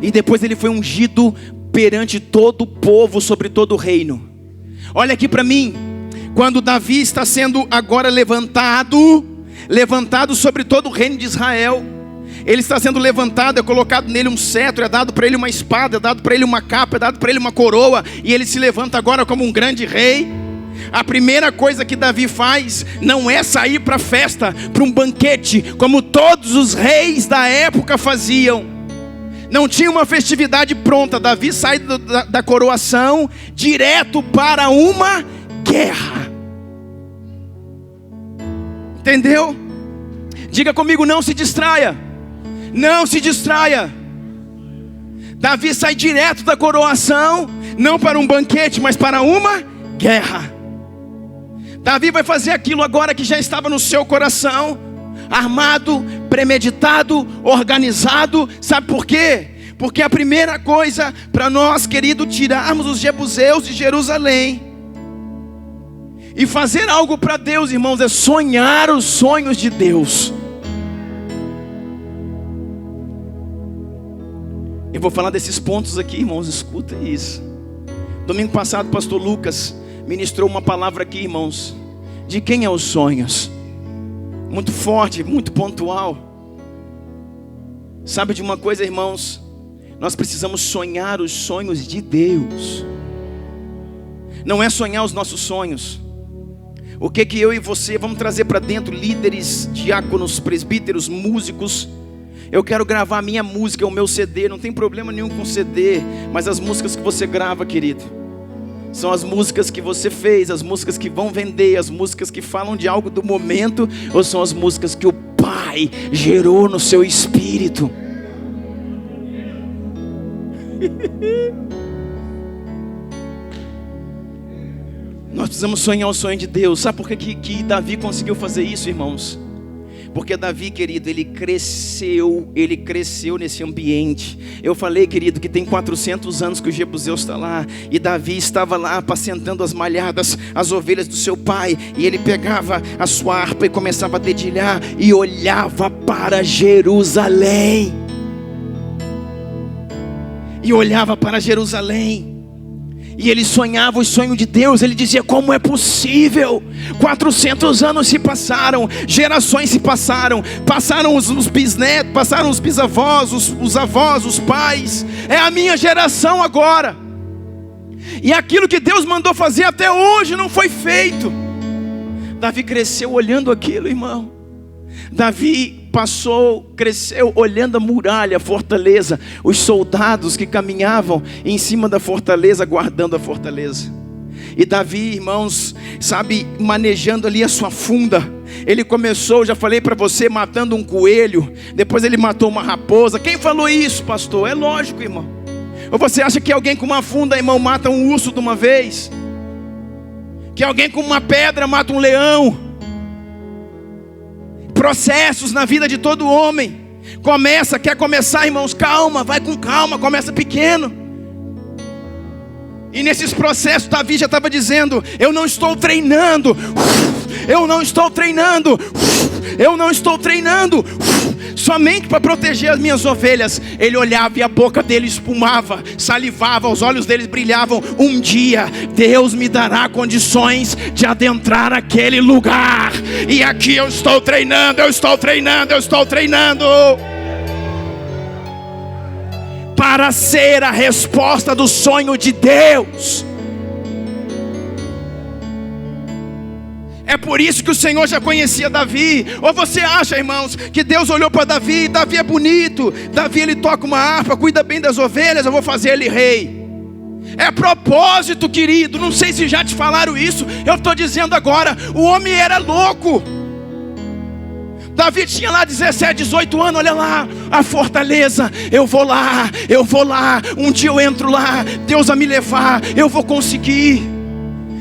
E depois ele foi ungido perante todo o povo, sobre todo o reino. Olha aqui para mim. Quando Davi está sendo agora levantado sobre todo o reino de Israel, ele está sendo levantado, é colocado nele um cetro, é dado para ele uma espada, é dado para ele uma capa, é dado para ele uma coroa, e ele se levanta agora como um grande rei. A primeira coisa que Davi faz não é sair para a festa, para um banquete, como todos os reis da época faziam. Não tinha uma festividade pronta. Davi sai da coroação direto para uma guerra. Entendeu? Diga comigo, não se distraia. Não se distraia. Davi sai direto da coroação, não para um banquete, mas para uma guerra. Davi vai fazer aquilo agora que já estava no seu coração, armado, premeditado, organizado. Sabe por quê? Porque a primeira coisa para nós, querido, tirarmos os jebuseus de Jerusalém e fazer algo para Deus, irmãos, é sonhar os sonhos de Deus. Eu vou falar desses pontos aqui, irmãos, escuta isso. Domingo passado o pastor Lucas ministrou uma palavra aqui, irmãos, de quem é os sonhos. Muito forte, muito pontual. Sabe de uma coisa, irmãos? Nós precisamos sonhar os sonhos de Deus. Não é sonhar os nossos sonhos. O que eu e você vamos trazer para dentro? Líderes, diáconos, presbíteros, músicos. Eu quero gravar a minha música, o meu CD. Não tem problema nenhum com CD. Mas as músicas que você grava, querido, são as músicas que você fez, as músicas que vão vender, as músicas que falam de algo do momento, ou são as músicas que o Pai gerou no seu espírito? Nós precisamos sonhar o sonho de Deus. Sabe por que Davi conseguiu fazer isso, irmãos? Porque Davi, querido, ele cresceu nesse ambiente. Eu falei, querido, que tem 400 anos que o Jebuseu está lá, e Davi estava lá apacentando as malhadas, as ovelhas do seu pai, e ele pegava a sua harpa e começava a dedilhar, e olhava para Jerusalém. E olhava para Jerusalém. E ele sonhava o sonho de Deus. Ele dizia, como é possível? 400 anos se passaram, gerações se passaram. Passaram os bisnetos, passaram os bisavós, os avós, os pais. É a minha geração agora. E aquilo que Deus mandou fazer até hoje não foi feito. Davi cresceu olhando aquilo, irmão. Davi cresceu olhando a muralha, a fortaleza, os soldados que caminhavam em cima da fortaleza, guardando a fortaleza. E Davi, irmãos, sabe, manejando ali a sua funda. Ele começou, já falei para você, matando um coelho. Depois ele matou uma raposa. Quem falou isso, pastor? É lógico, irmão. Ou você acha que alguém com uma funda, irmão, mata um urso de uma vez? Que alguém com uma pedra mata um leão? Processos na vida de todo homem. Quer começar, irmãos, calma, vai com calma, começa pequeno. E nesses processos, Davi já estava dizendo, eu não estou treinando, somente para proteger as minhas ovelhas. Ele olhava e a boca dele espumava, salivava, os olhos dele brilhavam. Um dia Deus me dará condições de adentrar aquele lugar. E aqui eu estou treinando para ser a resposta do sonho de Deus. É por isso que o Senhor já conhecia Davi. Ou você acha, irmãos, que Deus olhou para Davi? Davi é bonito, Davi ele toca uma harpa, cuida bem das ovelhas, eu vou fazer ele rei. É propósito, querido. Não sei se já te falaram isso, eu estou dizendo agora. O homem era louco. Davi tinha lá 17, 18 anos, olha lá, a fortaleza, eu vou lá, um dia eu entro lá, Deus vai me levar, eu vou conseguir.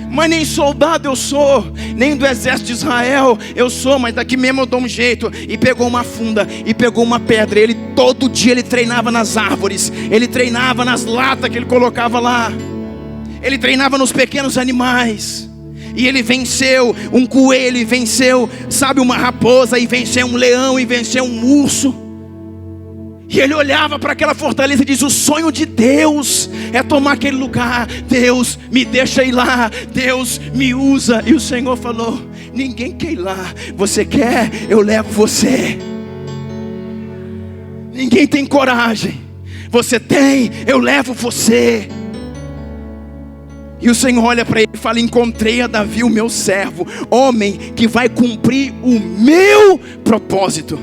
Mas nem soldado eu sou, nem do exército de Israel eu sou, mas daqui mesmo eu dou um jeito. E pegou uma funda, e pegou uma pedra. Todo dia ele treinava nas árvores, ele treinava nas latas que ele colocava lá, ele treinava nos pequenos animais. E ele venceu um coelho, e venceu, sabe, uma raposa, e venceu um leão, e venceu um urso. E ele olhava para aquela fortaleza e diz, o sonho de Deus é tomar aquele lugar. Deus me deixa ir lá, Deus me usa. E o Senhor falou, ninguém quer ir lá. Você quer? Eu levo você. Ninguém tem coragem. Você tem? Eu levo você. E o Senhor olha para ele e fala: encontrei a Davi, o meu servo, homem que vai cumprir o meu propósito.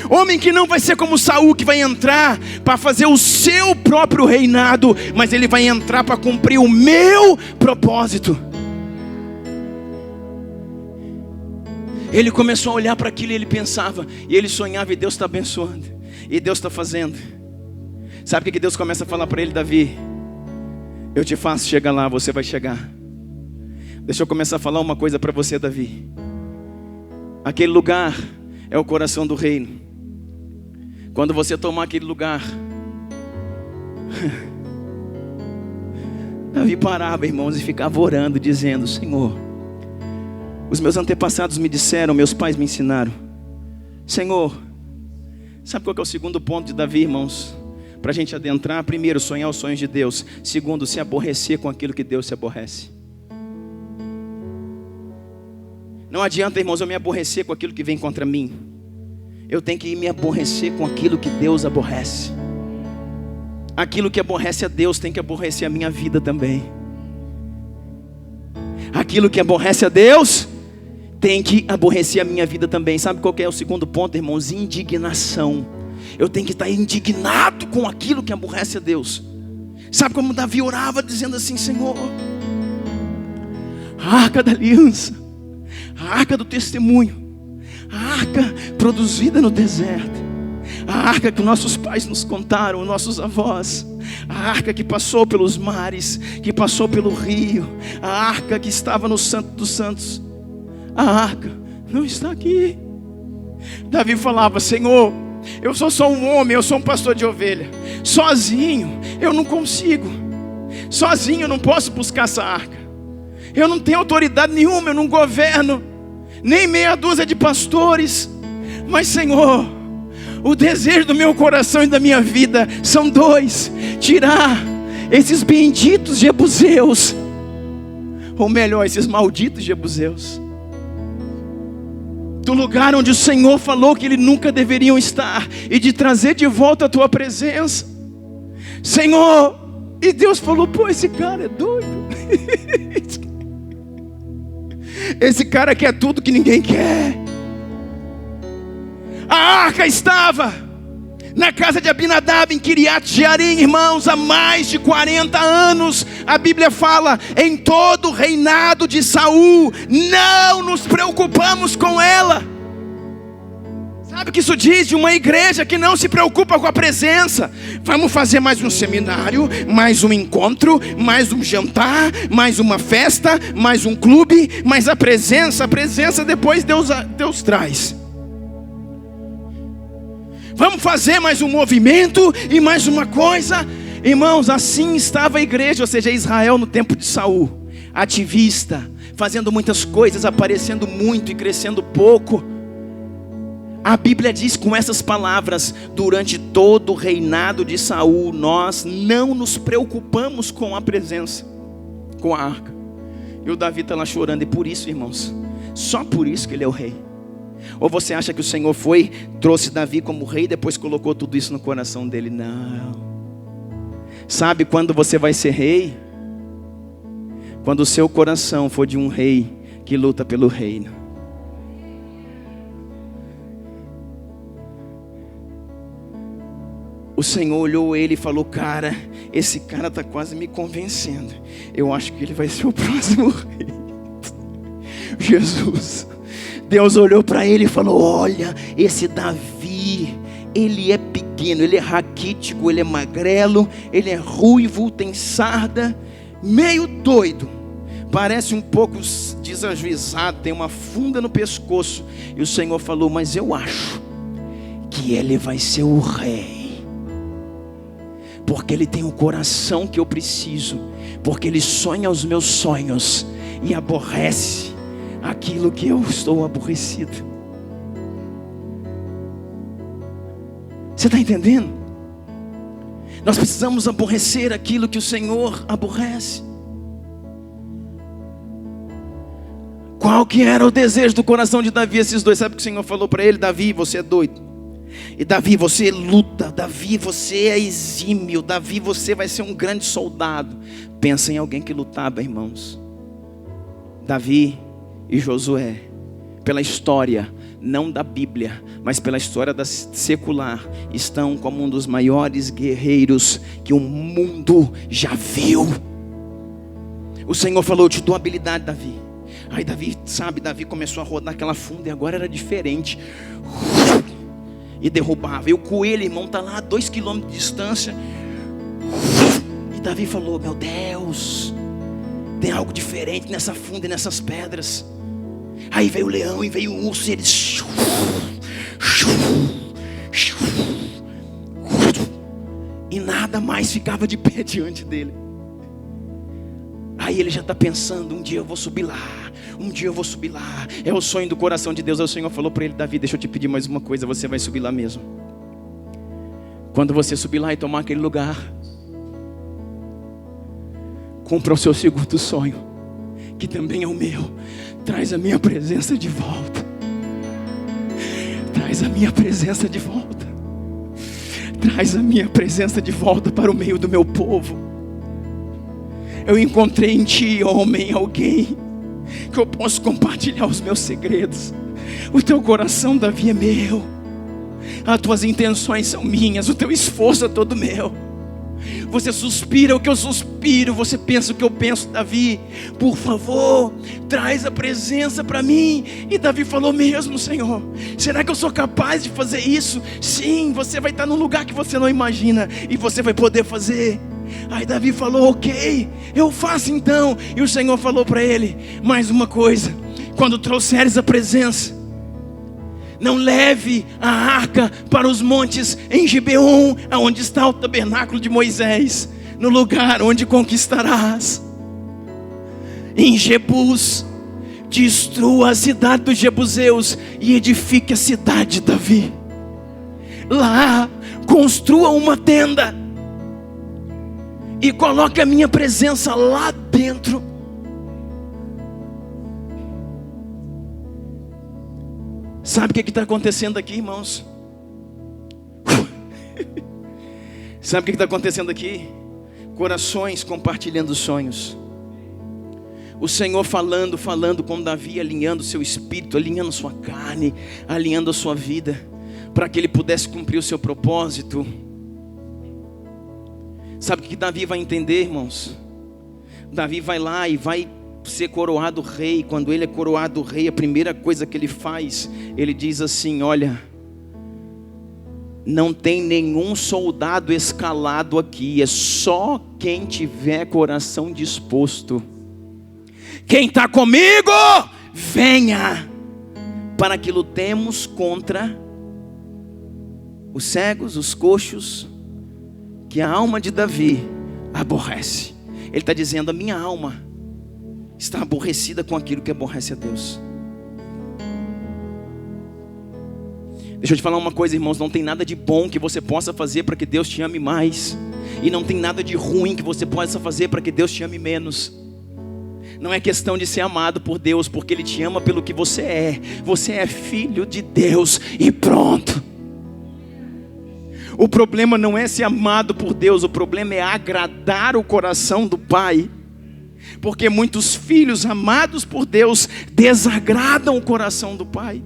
Homem que não vai ser como Saul, que vai entrar para fazer o seu próprio reinado, mas ele vai entrar para cumprir o meu propósito. Ele começou a olhar para aquilo e ele pensava, e ele sonhava, e Deus está abençoando, e Deus está fazendo. Sabe o que Deus começa a falar para ele? Davi, eu te faço chegar lá, você vai chegar. Deixa eu começar a falar uma coisa para você, Davi. Aquele lugar é o coração do reino. Quando você tomar aquele lugar, Davi parava, irmãos, e ficava orando, dizendo: Senhor, os meus antepassados me disseram, meus pais me ensinaram. Senhor, sabe qual que é o segundo ponto de Davi, irmãos? Para a gente adentrar: primeiro, sonhar os sonhos de Deus. Segundo, se aborrecer com aquilo que Deus se aborrece. Não adianta, irmãos, eu me aborrecer com aquilo que vem contra mim. Eu tenho que me aborrecer com aquilo que Deus aborrece. Aquilo que aborrece a Deus tem que aborrecer a minha vida também. Aquilo que aborrece a Deus tem que aborrecer a minha vida também. Sabe qual que é o segundo ponto, irmãos? Indignação. Eu tenho que estar indignado com aquilo que aborrece a Deus. Sabe como Davi orava, dizendo assim: Senhor, a arca da aliança, a arca do testemunho, a arca produzida no deserto, a arca que nossos pais nos contaram, nossos avós, a arca que passou pelos mares, que passou pelo rio, a arca que estava no Santo dos Santos, a arca não está aqui. Davi falava: Senhor, eu sou só um homem, eu sou um pastor de ovelha, sozinho eu não consigo, sozinho eu não posso buscar essa arca, eu não tenho autoridade nenhuma, eu não governo nem meia dúzia de pastores. Mas Senhor, o desejo do meu coração e da minha vida são dois: tirar esses benditos jebuseus, ou melhor, esses malditos jebuseus, do lugar onde o Senhor falou que eles nunca deveriam estar, e de trazer de volta a tua presença, Senhor. E Deus falou: pô, esse cara é doido. Esse cara quer tudo que ninguém quer. A arca estava na casa de Abinadab, em Kiriat Jearim, irmãos, há mais de 40 anos. A Bíblia fala: em todo o reinado de Saul, não nos preocupamos com ela. Sabe o que isso diz de uma igreja que não se preocupa com a presença? Vamos fazer mais um seminário, mais um encontro, mais um jantar, mais uma festa, mais um clube, mas a presença depois Deus traz. Vamos fazer mais um movimento e mais uma coisa. Irmãos, assim estava a igreja, ou seja, Israel no tempo de Saul, ativista, fazendo muitas coisas, aparecendo muito e crescendo pouco. A Bíblia diz com essas palavras: durante todo o reinado de Saul, nós não nos preocupamos com a presença, com a arca. E o Davi está lá chorando, e por isso, irmãos, só por isso que ele é o rei. Ou você acha que o Senhor trouxe Davi como rei e depois colocou tudo isso no coração dele? Não. Sabe quando você vai ser rei? Quando o seu coração for de um rei que luta pelo reino. O Senhor olhou ele e falou: cara, esse cara está quase me convencendo. Eu acho que ele vai ser o próximo rei. Jesus. Deus olhou para ele e falou: olha, esse Davi, ele é pequeno, ele é raquítico, ele é magrelo, ele é ruivo, tem sarda, meio doido, parece um pouco desajuizado, tem uma funda no pescoço. E o Senhor falou: mas eu acho que ele vai ser o rei, porque ele tem o coração que eu preciso, porque ele sonha os meus sonhos e aborrece aquilo que eu estou aborrecido. Você está entendendo? Nós precisamos aborrecer aquilo que o Senhor aborrece. Qual que era o desejo do coração de Davi? Esses dois, sabe o que o Senhor falou para ele? Davi, você é doido. E Davi, você luta. Davi, você é exímio. Davi, você vai ser um grande soldado. Pensa em alguém que lutava, irmãos. Davi e Josué, pela história, não da Bíblia, mas pela história da secular, estão como um dos maiores guerreiros que o mundo já viu. O Senhor falou: eu te dou habilidade, Davi. Aí Davi começou a rodar aquela funda, e agora era diferente. E derrubava. E o coelho, irmão, está lá a 2 km de distância. E Davi falou: meu Deus, tem algo diferente nessa funda e nessas pedras. Aí veio o leão e veio o urso, e eles... E nada mais ficava de pé diante dele. Aí ele já está pensando: um dia eu vou subir lá, um dia eu vou subir lá. É o sonho do coração de Deus. Aí o Senhor falou para ele: Davi, deixa eu te pedir mais uma coisa, você vai subir lá mesmo. Quando você subir lá e tomar aquele lugar, cumpra o seu segundo sonho, que também é o meu. Traz a minha presença de volta. Traz a minha presença de volta. Traz a minha presença de volta para o meio do meu povo. Eu encontrei em ti, homem, alguém que eu posso compartilhar os meus segredos. O teu coração, Davi, é meu. As tuas intenções são minhas. O teu esforço é todo meu. Você suspira o que eu suspiro, você pensa o que eu penso. Davi, por favor, traz a presença para mim. E Davi falou: mesmo, Senhor, será que eu sou capaz de fazer isso? Sim, você vai estar num lugar que você não imagina, e você vai poder fazer. Aí Davi falou: ok, eu faço então. E o Senhor falou para ele mais uma coisa: quando trouxeres a presença, não leve a arca para os montes em Gibeon, aonde está o tabernáculo de Moisés, no lugar onde conquistarás. Em Jebus, destrua a cidade dos Jebuseus e edifique a cidade de Davi. Lá, construa uma tenda e coloque a minha presença lá dentro. Sabe o que está acontecendo aqui, irmãos? Sabe o que está acontecendo aqui? Corações compartilhando sonhos. O Senhor falando com Davi, alinhando seu espírito, alinhando sua carne, alinhando a sua vida, para que ele pudesse cumprir o seu propósito. Sabe o que Davi vai entender, irmãos? Davi vai lá e vai ser coroado rei. Quando ele é coroado rei, a primeira coisa que ele faz, ele diz assim: olha, não tem nenhum soldado escalado aqui, é só quem tiver coração disposto. Quem está comigo, venha, para que lutemos contra os cegos, os coxos, que a alma de Davi aborrece. Ele está dizendo: a minha alma está aborrecida com aquilo que aborrece a Deus. Deixa eu te falar uma coisa, irmãos: não tem nada de bom que você possa fazer para que Deus te ame mais, e não tem nada de ruim que você possa fazer para que Deus te ame menos. Não é questão de ser amado por Deus, porque Ele te ama pelo que você é. Você é filho de Deus e pronto. O problema não é ser amado por Deus, o problema é agradar o coração do Pai. Porque muitos filhos amados por Deus desagradam o coração do Pai.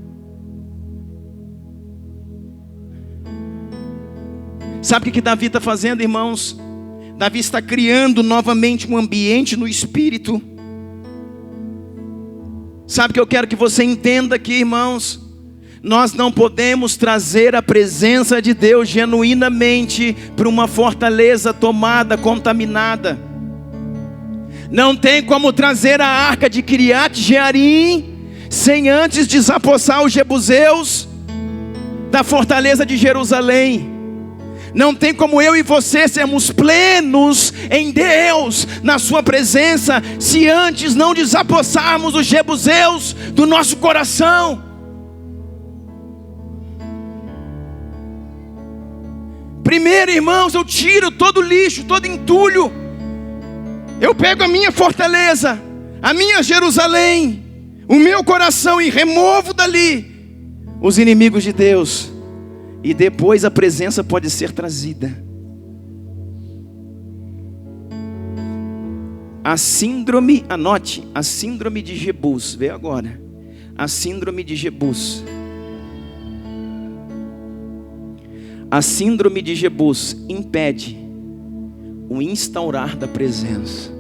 Sabe o que Davi está fazendo, irmãos? Davi está criando novamente um ambiente no Espírito. Sabe o que eu quero que você entenda aqui, irmãos? Nós não podemos trazer a presença de Deus genuinamente para uma fortaleza tomada, contaminada. Não tem como trazer a arca de Kiriat Jearim sem antes desapossar os jebuseus da fortaleza de Jerusalém. Não tem como eu e você sermos plenos em Deus, na sua presença, se antes não desapossarmos os jebuseus do nosso coração. Primeiro, irmãos, eu tiro todo lixo, todo entulho. Eu pego a minha fortaleza, a minha Jerusalém, o meu coração, e removo dali os inimigos de Deus. E depois a presença pode ser trazida. A síndrome, anote, a síndrome de Jebus, vê agora. A síndrome de Jebus. A síndrome de Jebus impede o instaurar da presença.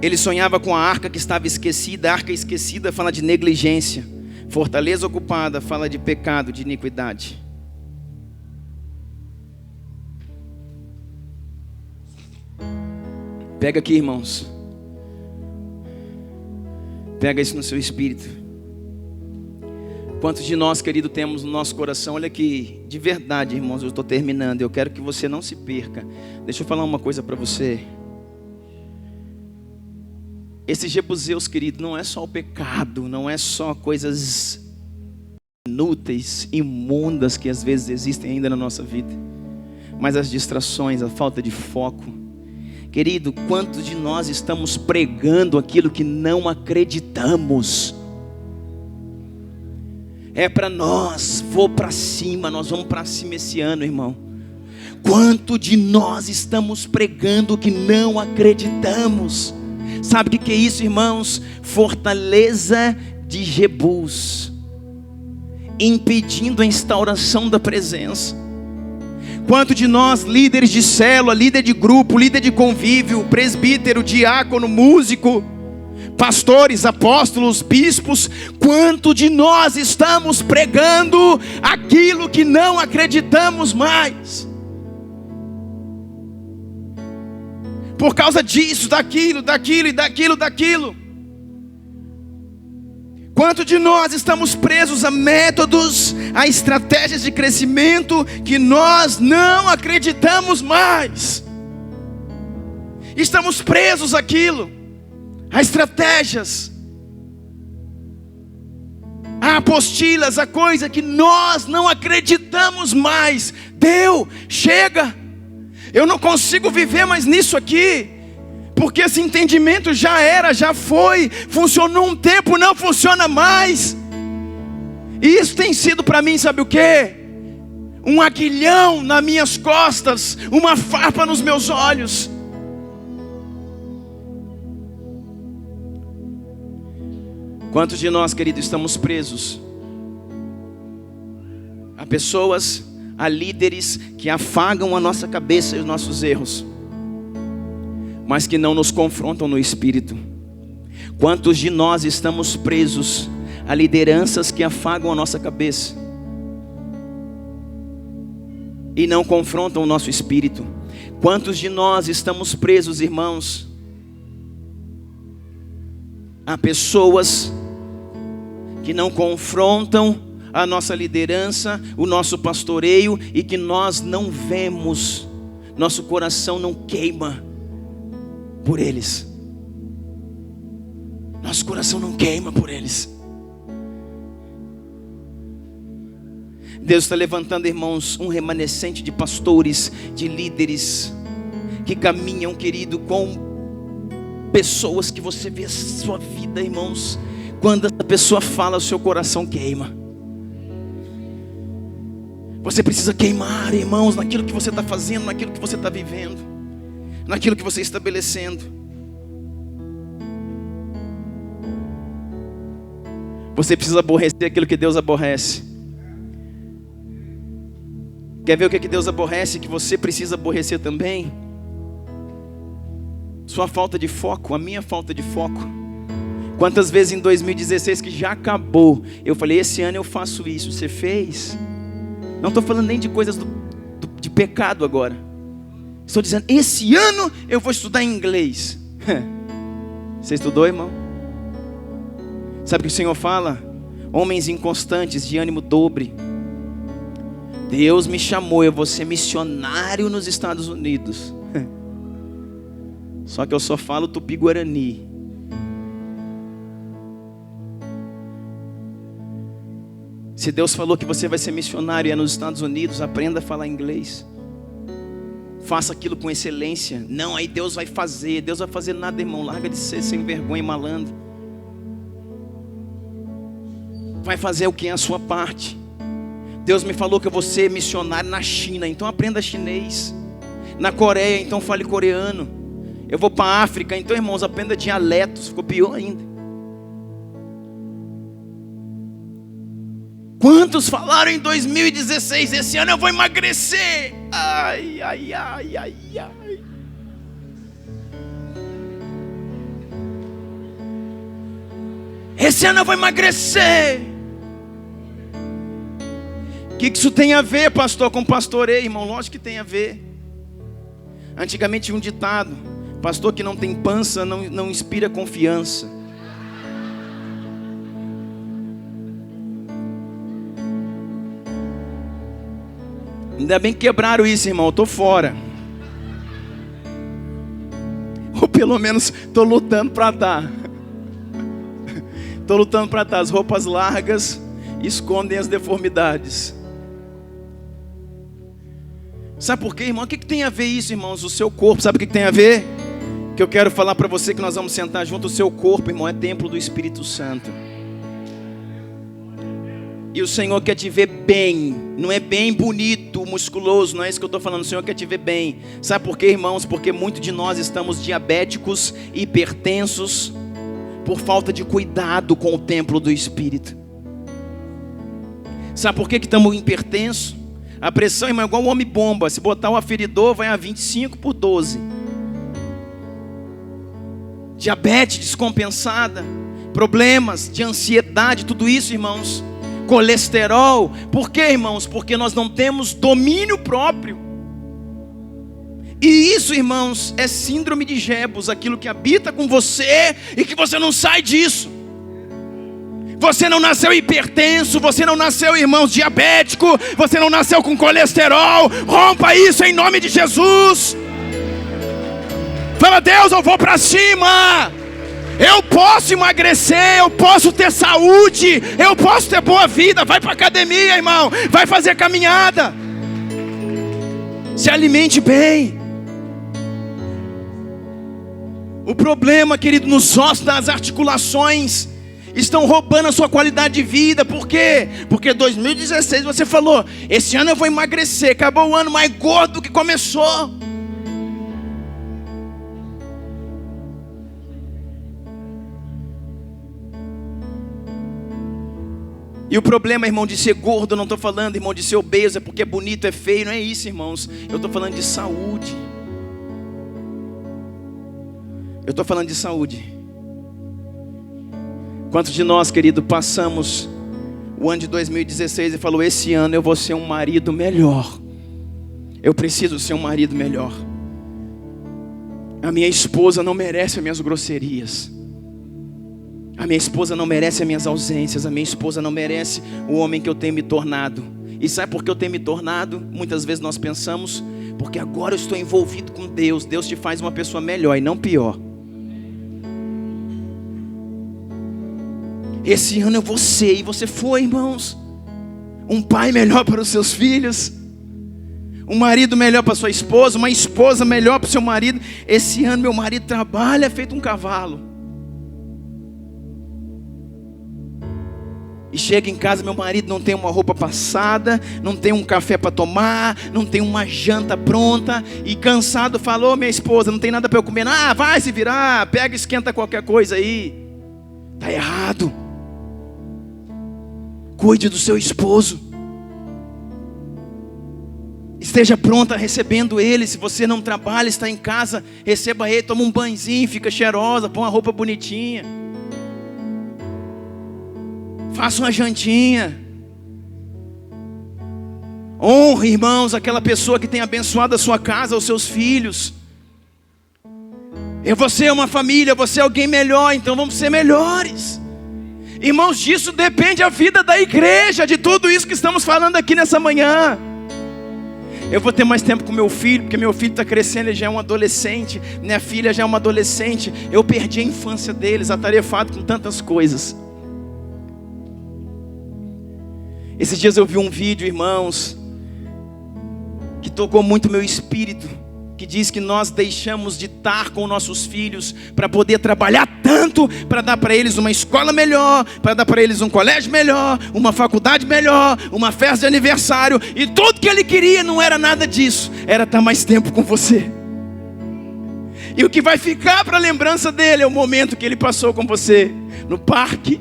Ele sonhava com a arca que estava esquecida. A arca esquecida fala de negligência. Fortaleza ocupada fala de pecado, de iniquidade. Pega aqui, irmãos. Pega isso no seu espírito. Quantos de nós, querido, temos no nosso coração? Olha aqui, de verdade, irmãos, eu estou terminando. Eu quero que você não se perca. Deixa eu falar uma coisa para você. Esses jebuseus, querido, não é só o pecado, não é só coisas inúteis, imundas que às vezes existem ainda na nossa vida, mas as distrações, a falta de foco. Querido, quantos de nós estamos pregando aquilo que não acreditamos? É para nós, vou para cima, nós vamos para cima esse ano, irmão. Quanto de nós estamos pregando o que não acreditamos? Sabe o que é isso, irmãos? Fortaleza de Jebus, impedindo a instauração da presença. Quanto de nós, líderes de célula, líder de grupo, líder de convívio, presbítero, diácono, músico, pastores, apóstolos, bispos, quanto de nós estamos pregando aquilo que não acreditamos mais? Por causa disso, daquilo. Quanto de nós estamos presos a métodos, a estratégias de crescimento que nós não acreditamos mais? Estamos presos àquilo, a estratégias, a apostilas, a coisa que nós não acreditamos mais. Deu, chega. Eu não consigo viver mais nisso aqui, porque esse entendimento já era, já foi, funcionou um tempo, não funciona mais. E isso tem sido para mim, sabe o quê? Um aguilhão nas minhas costas, uma farpa nos meus olhos. Quantos de nós, querido, estamos presos a pessoas, a líderes que afagam a nossa cabeça e os nossos erros, mas que não nos confrontam no espírito? Quantos de nós estamos presos a lideranças que afagam a nossa cabeça e não confrontam o nosso espírito? Quantos de nós estamos presos, irmãos, a pessoas que não confrontam a nossa liderança, o nosso pastoreio, e que nós não vemos, nosso coração não queima por eles. Nosso coração não queima por eles. Deus está levantando, irmãos, um remanescente de pastores, de líderes, que caminham, querido, com pessoas que você vê a sua vida, irmãos, quando essa pessoa fala, o seu coração queima. Você precisa queimar, irmãos, naquilo que você está fazendo, naquilo que você está vivendo, naquilo que você está estabelecendo. Você precisa aborrecer aquilo que Deus aborrece. Quer ver o que Deus aborrece, que você precisa aborrecer também? Sua falta de foco, a minha falta de foco. Quantas vezes em 2016, que já acabou, eu falei, esse ano eu faço isso. Você fez? Não estou falando nem de coisas de pecado agora. Estou dizendo, esse ano eu vou estudar inglês. Você estudou, irmão? Sabe o que o Senhor fala? Homens inconstantes, de ânimo dobre. Deus me chamou, eu vou ser missionário nos Estados Unidos. Só que eu só falo tupi-guarani. Se Deus falou que você vai ser missionário e é nos Estados Unidos, aprenda a falar inglês. Faça aquilo com excelência. Não, aí Deus vai fazer. Deus vai fazer nada, irmão. Larga de ser sem vergonha e malandro. Vai fazer o que é a sua parte. Deus me falou que eu vou ser missionário na China, então aprenda chinês. Na Coreia, então fale coreano. Eu vou para a África, então, irmãos, aprenda dialetos. Ficou pior ainda. Quantos falaram em 2016, esse ano eu vou emagrecer? Ai, ai, ai, ai, ai. Esse ano eu vou emagrecer. O que isso tem a ver, pastor, com pastoreio, irmão? Lógico que tem a ver. Antigamente tinha um ditado: pastor que não tem pança não inspira confiança. Ainda bem que quebraram isso, irmão, eu estou fora. Ou pelo menos estou lutando para dar. Estou lutando para dar. As roupas largas escondem as deformidades. Sabe por quê, irmão? O que tem a ver isso, irmãos? O seu corpo, sabe o que tem a ver? Que eu quero falar para você, que nós vamos sentar junto. O seu corpo, irmão, é templo do Espírito Santo. E o Senhor quer te ver bem. Não é bem bonito, musculoso. Não é isso que eu estou falando. O Senhor quer te ver bem. Sabe por quê, irmãos? Porque muitos de nós estamos diabéticos, hipertensos, por falta de cuidado com o templo do Espírito. Sabe por que estamos hipertensos? A pressão, irmão, é igual o homem bomba. Se botar o aferidor, vai a 25/12. Diabetes descompensada, problemas de ansiedade, tudo isso, irmãos. Colesterol. Por quê, irmãos? Porque nós não temos domínio próprio. E isso, irmãos, é síndrome de Jebus, aquilo que habita com você e que você não sai disso. Você não nasceu hipertenso, você não nasceu, irmãos, diabético, você não nasceu com colesterol. Rompa isso em nome de Jesus. Fala: Deus, eu vou para cima. Eu posso emagrecer, eu posso ter saúde, eu posso ter boa vida. Vai para academia, irmão, vai fazer caminhada. Se alimente bem. O problema, querido, nos ossos, nas articulações, estão roubando a sua qualidade de vida. Por quê? Porque 2016 você falou: esse ano eu vou emagrecer. Acabou o ano mais gordo que começou. E o problema, irmão, de ser gordo, eu não estou falando, irmão, de ser obeso, é porque é bonito, é feio. Não é isso, irmãos. Eu estou falando de saúde. Eu estou falando de saúde. Quantos de nós, querido, passamos o ano de 2016 e falou: esse ano eu vou ser um marido melhor. Eu preciso ser um marido melhor. A minha esposa não merece as minhas grosserias. A minha esposa não merece as minhas ausências. A minha esposa não merece o homem que eu tenho me tornado. E sabe por que eu tenho me tornado? Muitas vezes nós pensamos: porque agora eu estou envolvido com Deus. Deus te faz uma pessoa melhor e não pior. Esse ano eu vou ser, e você foi, irmãos, um pai melhor para os seus filhos, um marido melhor para sua esposa, uma esposa melhor para o seu marido. Esse ano meu marido trabalha feito um cavalo. E chega em casa, meu marido não tem uma roupa passada, não tem um café para tomar, não tem uma janta pronta. E cansado falou: minha esposa, não tem nada para eu comer. Ah, vai se virar, pega e esquenta qualquer coisa aí. Está errado. Cuide do seu esposo. Esteja pronta recebendo ele. Se você não trabalha, está em casa, receba ele, toma um banhozinho, fica cheirosa, põe uma roupa bonitinha. Faça uma jantinha. Honre, irmãos, aquela pessoa que tem abençoado a sua casa, os seus filhos. Você é uma família, você é alguém melhor, então vamos ser melhores. Irmãos, disso depende a vida da igreja, de tudo isso que estamos falando aqui nessa manhã. Eu vou ter mais tempo com meu filho, porque meu filho está crescendo, ele já é um adolescente. Minha filha já é uma adolescente. Eu perdi a infância deles, atarefado com tantas coisas. Esses dias eu vi um vídeo, irmãos, que tocou muito meu espírito, que diz que nós deixamos de estar com nossos filhos para poder trabalhar tanto, para dar para eles uma escola melhor, para dar para eles um colégio melhor, uma faculdade melhor, uma festa de aniversário, e tudo que ele queria não era nada disso, era estar mais tempo com você. E o que vai ficar para a lembrança dele é o momento que ele passou com você, no parque,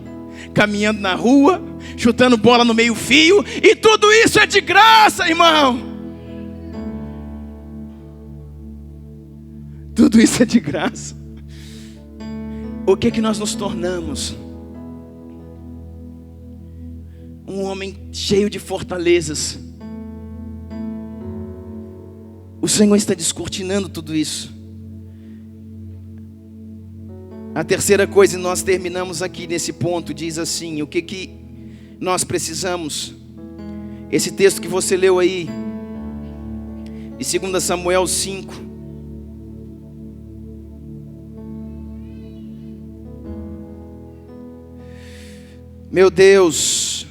caminhando na rua, chutando bola no meio-fio, e tudo isso é de graça, irmão. Tudo isso é de graça. O que nós nos tornamos? Um homem cheio de fortalezas. O Senhor está descortinando tudo isso. A terceira coisa, e nós terminamos aqui nesse ponto, diz assim: o que nós precisamos? Esse texto que você leu aí, de 2 Samuel 5. Meu Deus,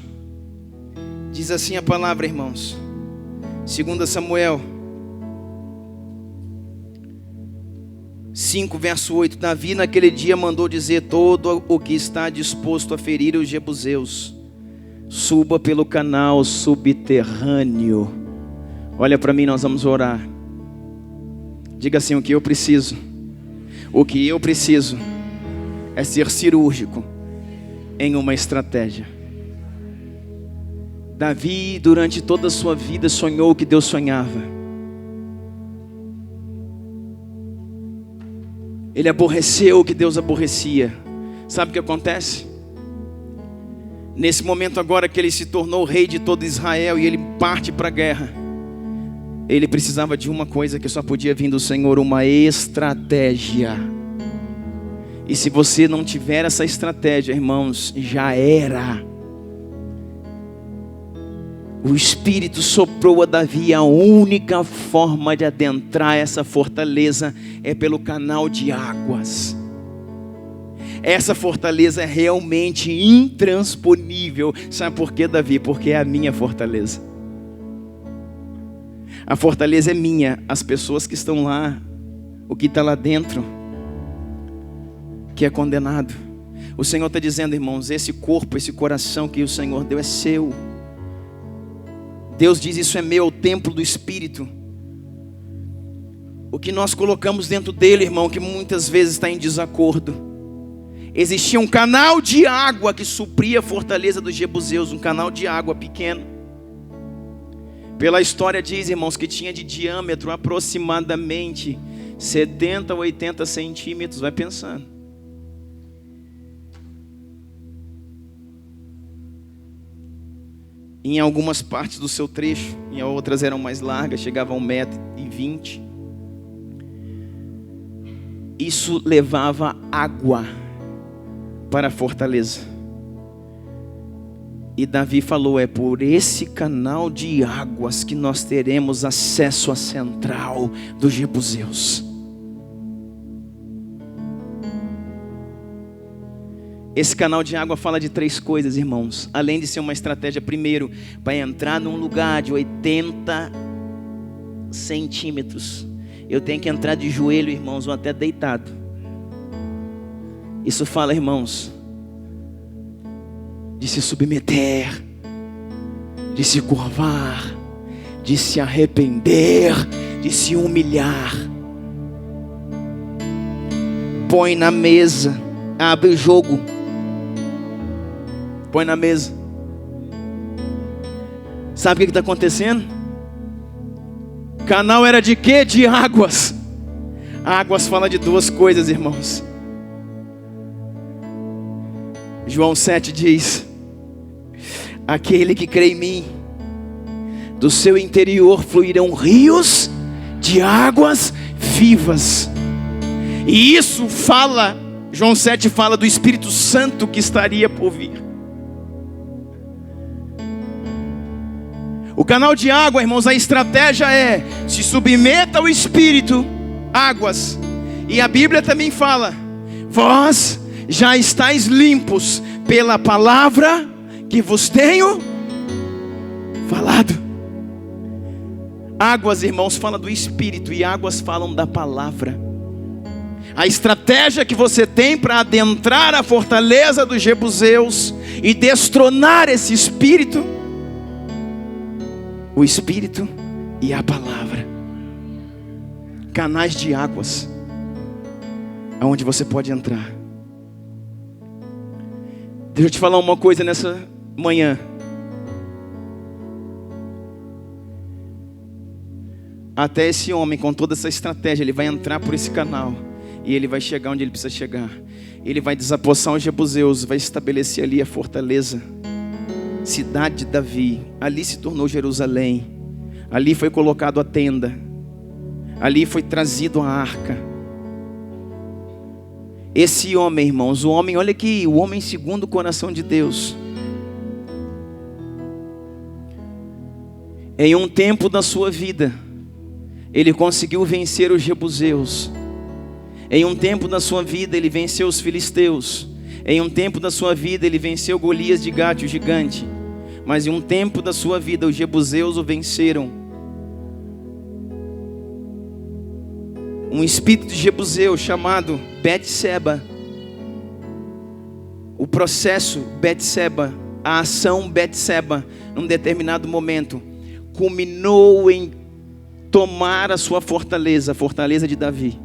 diz assim a palavra, irmãos. 2 Samuel 5, verso 8. Davi naquele dia mandou dizer: todo o que está disposto a ferir os jebuseus, suba pelo canal subterrâneo. Olha para mim, nós vamos orar. Diga assim: o que eu preciso é ser cirúrgico em uma estratégia. Davi, durante toda a sua vida, sonhou o que Deus sonhava. Ele aborreceu o que Deus aborrecia. Sabe o que acontece? Nesse momento agora que ele se tornou rei de todo Israel e ele parte para a guerra, ele precisava de uma coisa que só podia vir do Senhor: uma estratégia. E se você não tiver essa estratégia, irmãos, já era. O Espírito soprou a Davi: a única forma de adentrar essa fortaleza é pelo canal de águas. Essa fortaleza é realmente intransponível. Sabe por quê, Davi? Porque é a minha fortaleza. A fortaleza é minha. As pessoas que estão lá, o que está lá dentro, que é condenado. O Senhor está dizendo, irmãos, esse corpo, esse coração que o Senhor deu é seu. Deus diz: isso é meu, o templo do Espírito. O que nós colocamos dentro dele, irmão, que muitas vezes está em desacordo. Existia um canal de água que supria a fortaleza dos jebuseus, um canal de água pequeno. Pela história diz, irmãos, que tinha de diâmetro aproximadamente 70 a 80 centímetros. Vai pensando. Em algumas partes do seu trecho, em outras eram mais largas, chegava a 1,20 m. Isso levava água para a fortaleza. E Davi falou: é por esse canal de águas que nós teremos acesso à central dos jebuseus. Esse canal de água fala de 3 coisas, irmãos. Além de ser uma estratégia, primeiro, para entrar num lugar de 80 centímetros, eu tenho que entrar de joelho, irmãos, ou até deitado. Isso fala, irmãos, de se submeter, de se curvar, de se arrepender, de se humilhar. Põe na mesa, abre o jogo, põe na mesa. Sabe o que está acontecendo? Canal era de quê? De águas. Águas fala de 2 coisas, irmãos. João 7 diz: aquele que crê em mim, do seu interior fluirão rios de águas vivas. E isso fala, João 7 fala do Espírito Santo que estaria por vir. O canal de água, irmãos, a estratégia é: se submeta ao Espírito, águas. E a Bíblia também fala: vós já estáis limpos pela palavra que vos tenho Águas, irmãos, fala do Espírito e águas falam da palavra. A estratégia que você tem para adentrar a fortaleza dos jebuseus e destronar esse espírito, o Espírito e a palavra. Canais de águas, aonde você pode entrar. Deixa eu te falar uma coisa nessa manhã. Até esse homem, com toda essa estratégia, ele vai entrar por esse canal e ele vai chegar onde ele precisa chegar. Ele vai desapossar os jebuseus, vai estabelecer ali a fortaleza, cidade de Davi. Ali se tornou Jerusalém. Ali foi colocado a tenda. Ali foi trazido a arca. Esse homem, irmãos, o homem, olha aqui, o homem segundo o coração de Deus. Em um tempo da sua vida, ele conseguiu vencer os jebuseus. Em um tempo da sua vida, ele venceu os filisteus. Em um tempo da sua vida, ele venceu Golias de Gate, o gigante. Mas em um tempo da sua vida, os jebuseus o venceram. Um espírito de jebuseu chamado Betseba. O processo Betseba, a ação Betseba, num determinado momento, culminou em tomar a sua fortaleza, a fortaleza de Davi.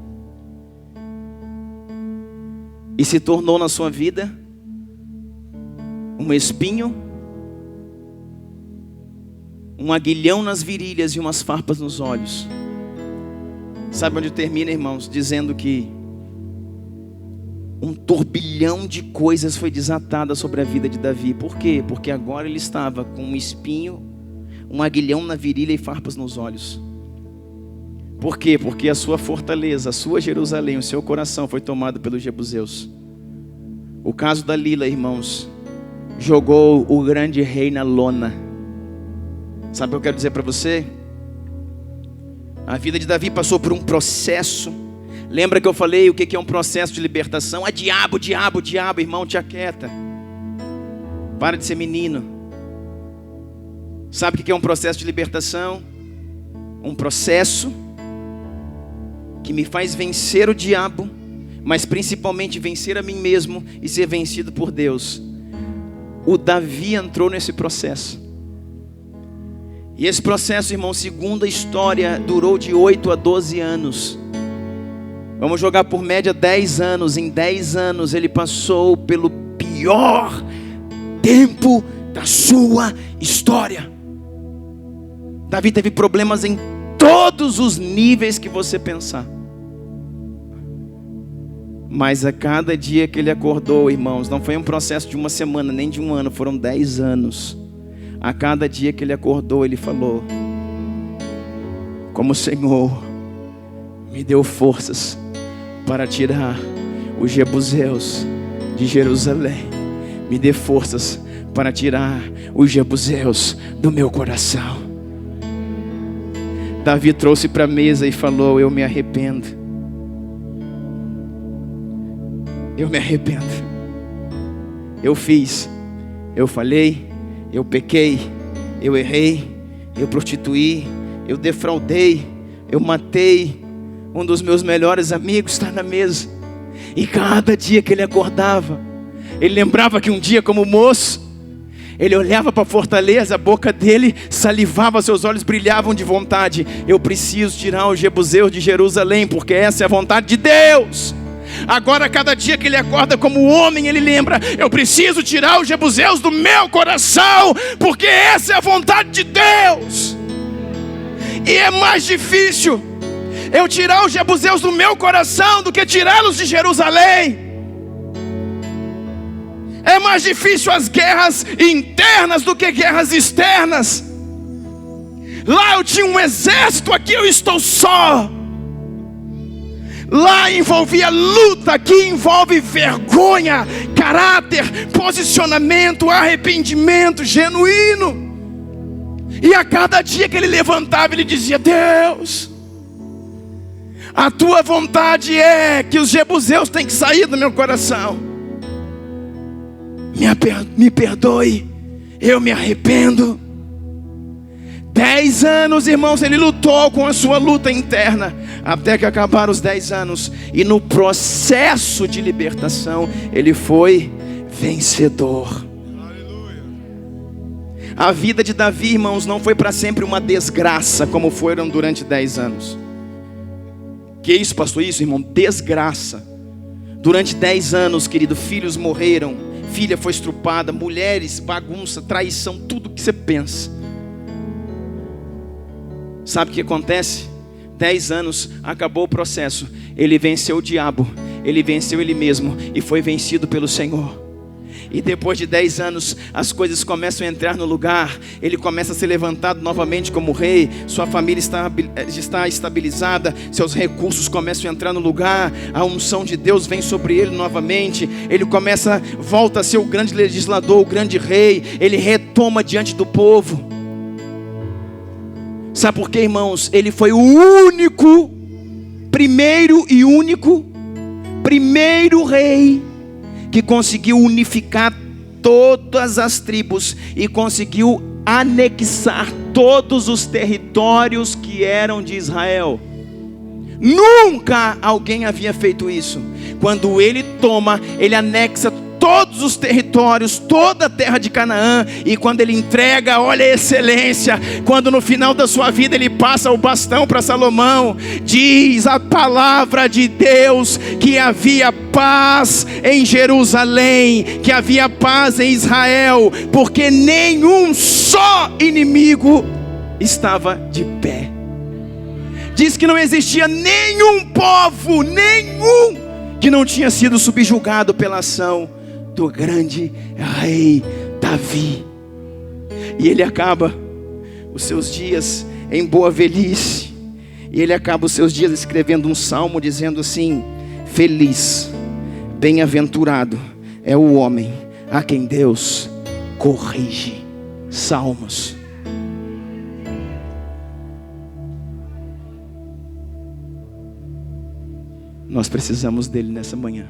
E se tornou na sua vida um espinho, um aguilhão nas virilhas e umas farpas nos olhos. Sabe onde termina, irmãos? Dizendo que um turbilhão de coisas foi desatada sobre a vida de Davi. Por quê? Porque agora ele estava com um espinho, um aguilhão na virilha e farpas nos olhos. Por quê? Porque a sua fortaleza, a sua Jerusalém, o seu coração foi tomado pelos jebuseus. O caso da Lila, irmãos, jogou o grande rei na lona. Sabe o que eu quero dizer para você? A vida de Davi passou por um processo. Lembra que eu falei o que é um processo de libertação? Ah, diabo, diabo, diabo, irmão, te aquieta. Para de ser menino. Sabe o que é um processo de libertação? Um processo que me faz vencer o diabo, mas principalmente vencer a mim mesmo e ser vencido por Deus. O Davi entrou nesse processo. E esse processo, irmão, segundo a história, durou de 8 a 12 anos. Vamos jogar por média 10 anos. Em 10 anos ele passou pelo pior tempo da sua história. Davi teve problemas em todos os níveis que você pensar. Mas a cada dia que ele acordou, irmãos, não foi um processo de uma semana, nem de um ano, foram 10 anos. A cada dia que ele acordou, ele falou: como o Senhor me deu forças para tirar os jebuseus de Jerusalém, me dê forças para tirar os jebuseus do meu coração. Davi trouxe para a mesa e falou: eu me arrependo. Eu me arrependo. Eu fiz, eu falhei, eu pequei, eu errei, eu prostituí, eu defraudei, eu matei. Um dos meus melhores amigos está na mesa. E cada dia que ele acordava, ele lembrava que um dia como moço, ele olhava para a fortaleza, a boca dele salivava, seus olhos brilhavam de vontade. Eu preciso tirar os jebuseus de Jerusalém, porque essa é a vontade de Deus. Agora, cada dia que ele acorda como homem, ele lembra: eu preciso tirar os jebuseus do meu coração, porque essa é a vontade de Deus. E é mais difícil eu tirar os jebuseus do meu coração do que tirá-los de Jerusalém. É mais difícil as guerras internas do que guerras externas. Lá eu tinha um exército, aqui eu estou só. Lá envolvia luta, aqui envolve vergonha, caráter, posicionamento, arrependimento genuíno. E a cada dia que ele levantava, ele dizia: Deus, a tua vontade é que os jebuseus têm que sair do meu coração. Me perdoe, eu me arrependo. 10 anos, irmãos, ele lutou com a sua luta interna, até que acabaram os 10 anos, e no processo de libertação, ele foi vencedor. A vida de Davi, irmãos, não foi para sempre uma desgraça, como foram durante 10 anos. Que isso, pastor? Isso, irmão, desgraça. Durante 10 anos, querido, filhos morreram, filha foi estrupada, mulheres, bagunça, traição, tudo que você pensa. Sabe o que acontece? 10 anos, acabou o processo. Ele venceu o diabo, ele venceu ele mesmo e foi vencido pelo Senhor. E depois de 10 anos, as coisas começam a entrar no lugar. Ele começa a ser levantado novamente como rei. Sua família está estabilizada. Seus recursos começam a entrar no lugar. A unção de Deus vem sobre ele novamente. Ele volta a ser o grande legislador, o grande rei. Ele retoma diante do povo. Sabe por quê, irmãos? Ele foi o único, primeiro rei que conseguiu unificar todas as tribos e conseguiu anexar todos os territórios que eram de Israel. Nunca alguém havia feito isso. Quando ele toma, ele anexa todos os territórios, toda a terra de Canaã, e quando ele entrega, olha a excelência, quando no final da sua vida ele passa o bastão para Salomão, diz a palavra de Deus que havia paz em Jerusalém, que havia paz em Israel, porque nenhum só inimigo estava de pé. Diz que não existia nenhum povo, que não tinha sido subjugado pela ação do grande rei Davi. E ele acaba os seus dias em boa velhice, e ele acaba os seus dias escrevendo um salmo dizendo assim: feliz, bem-aventurado é o homem a quem Deus corrige. Salmos. Nós precisamos dele nessa manhã.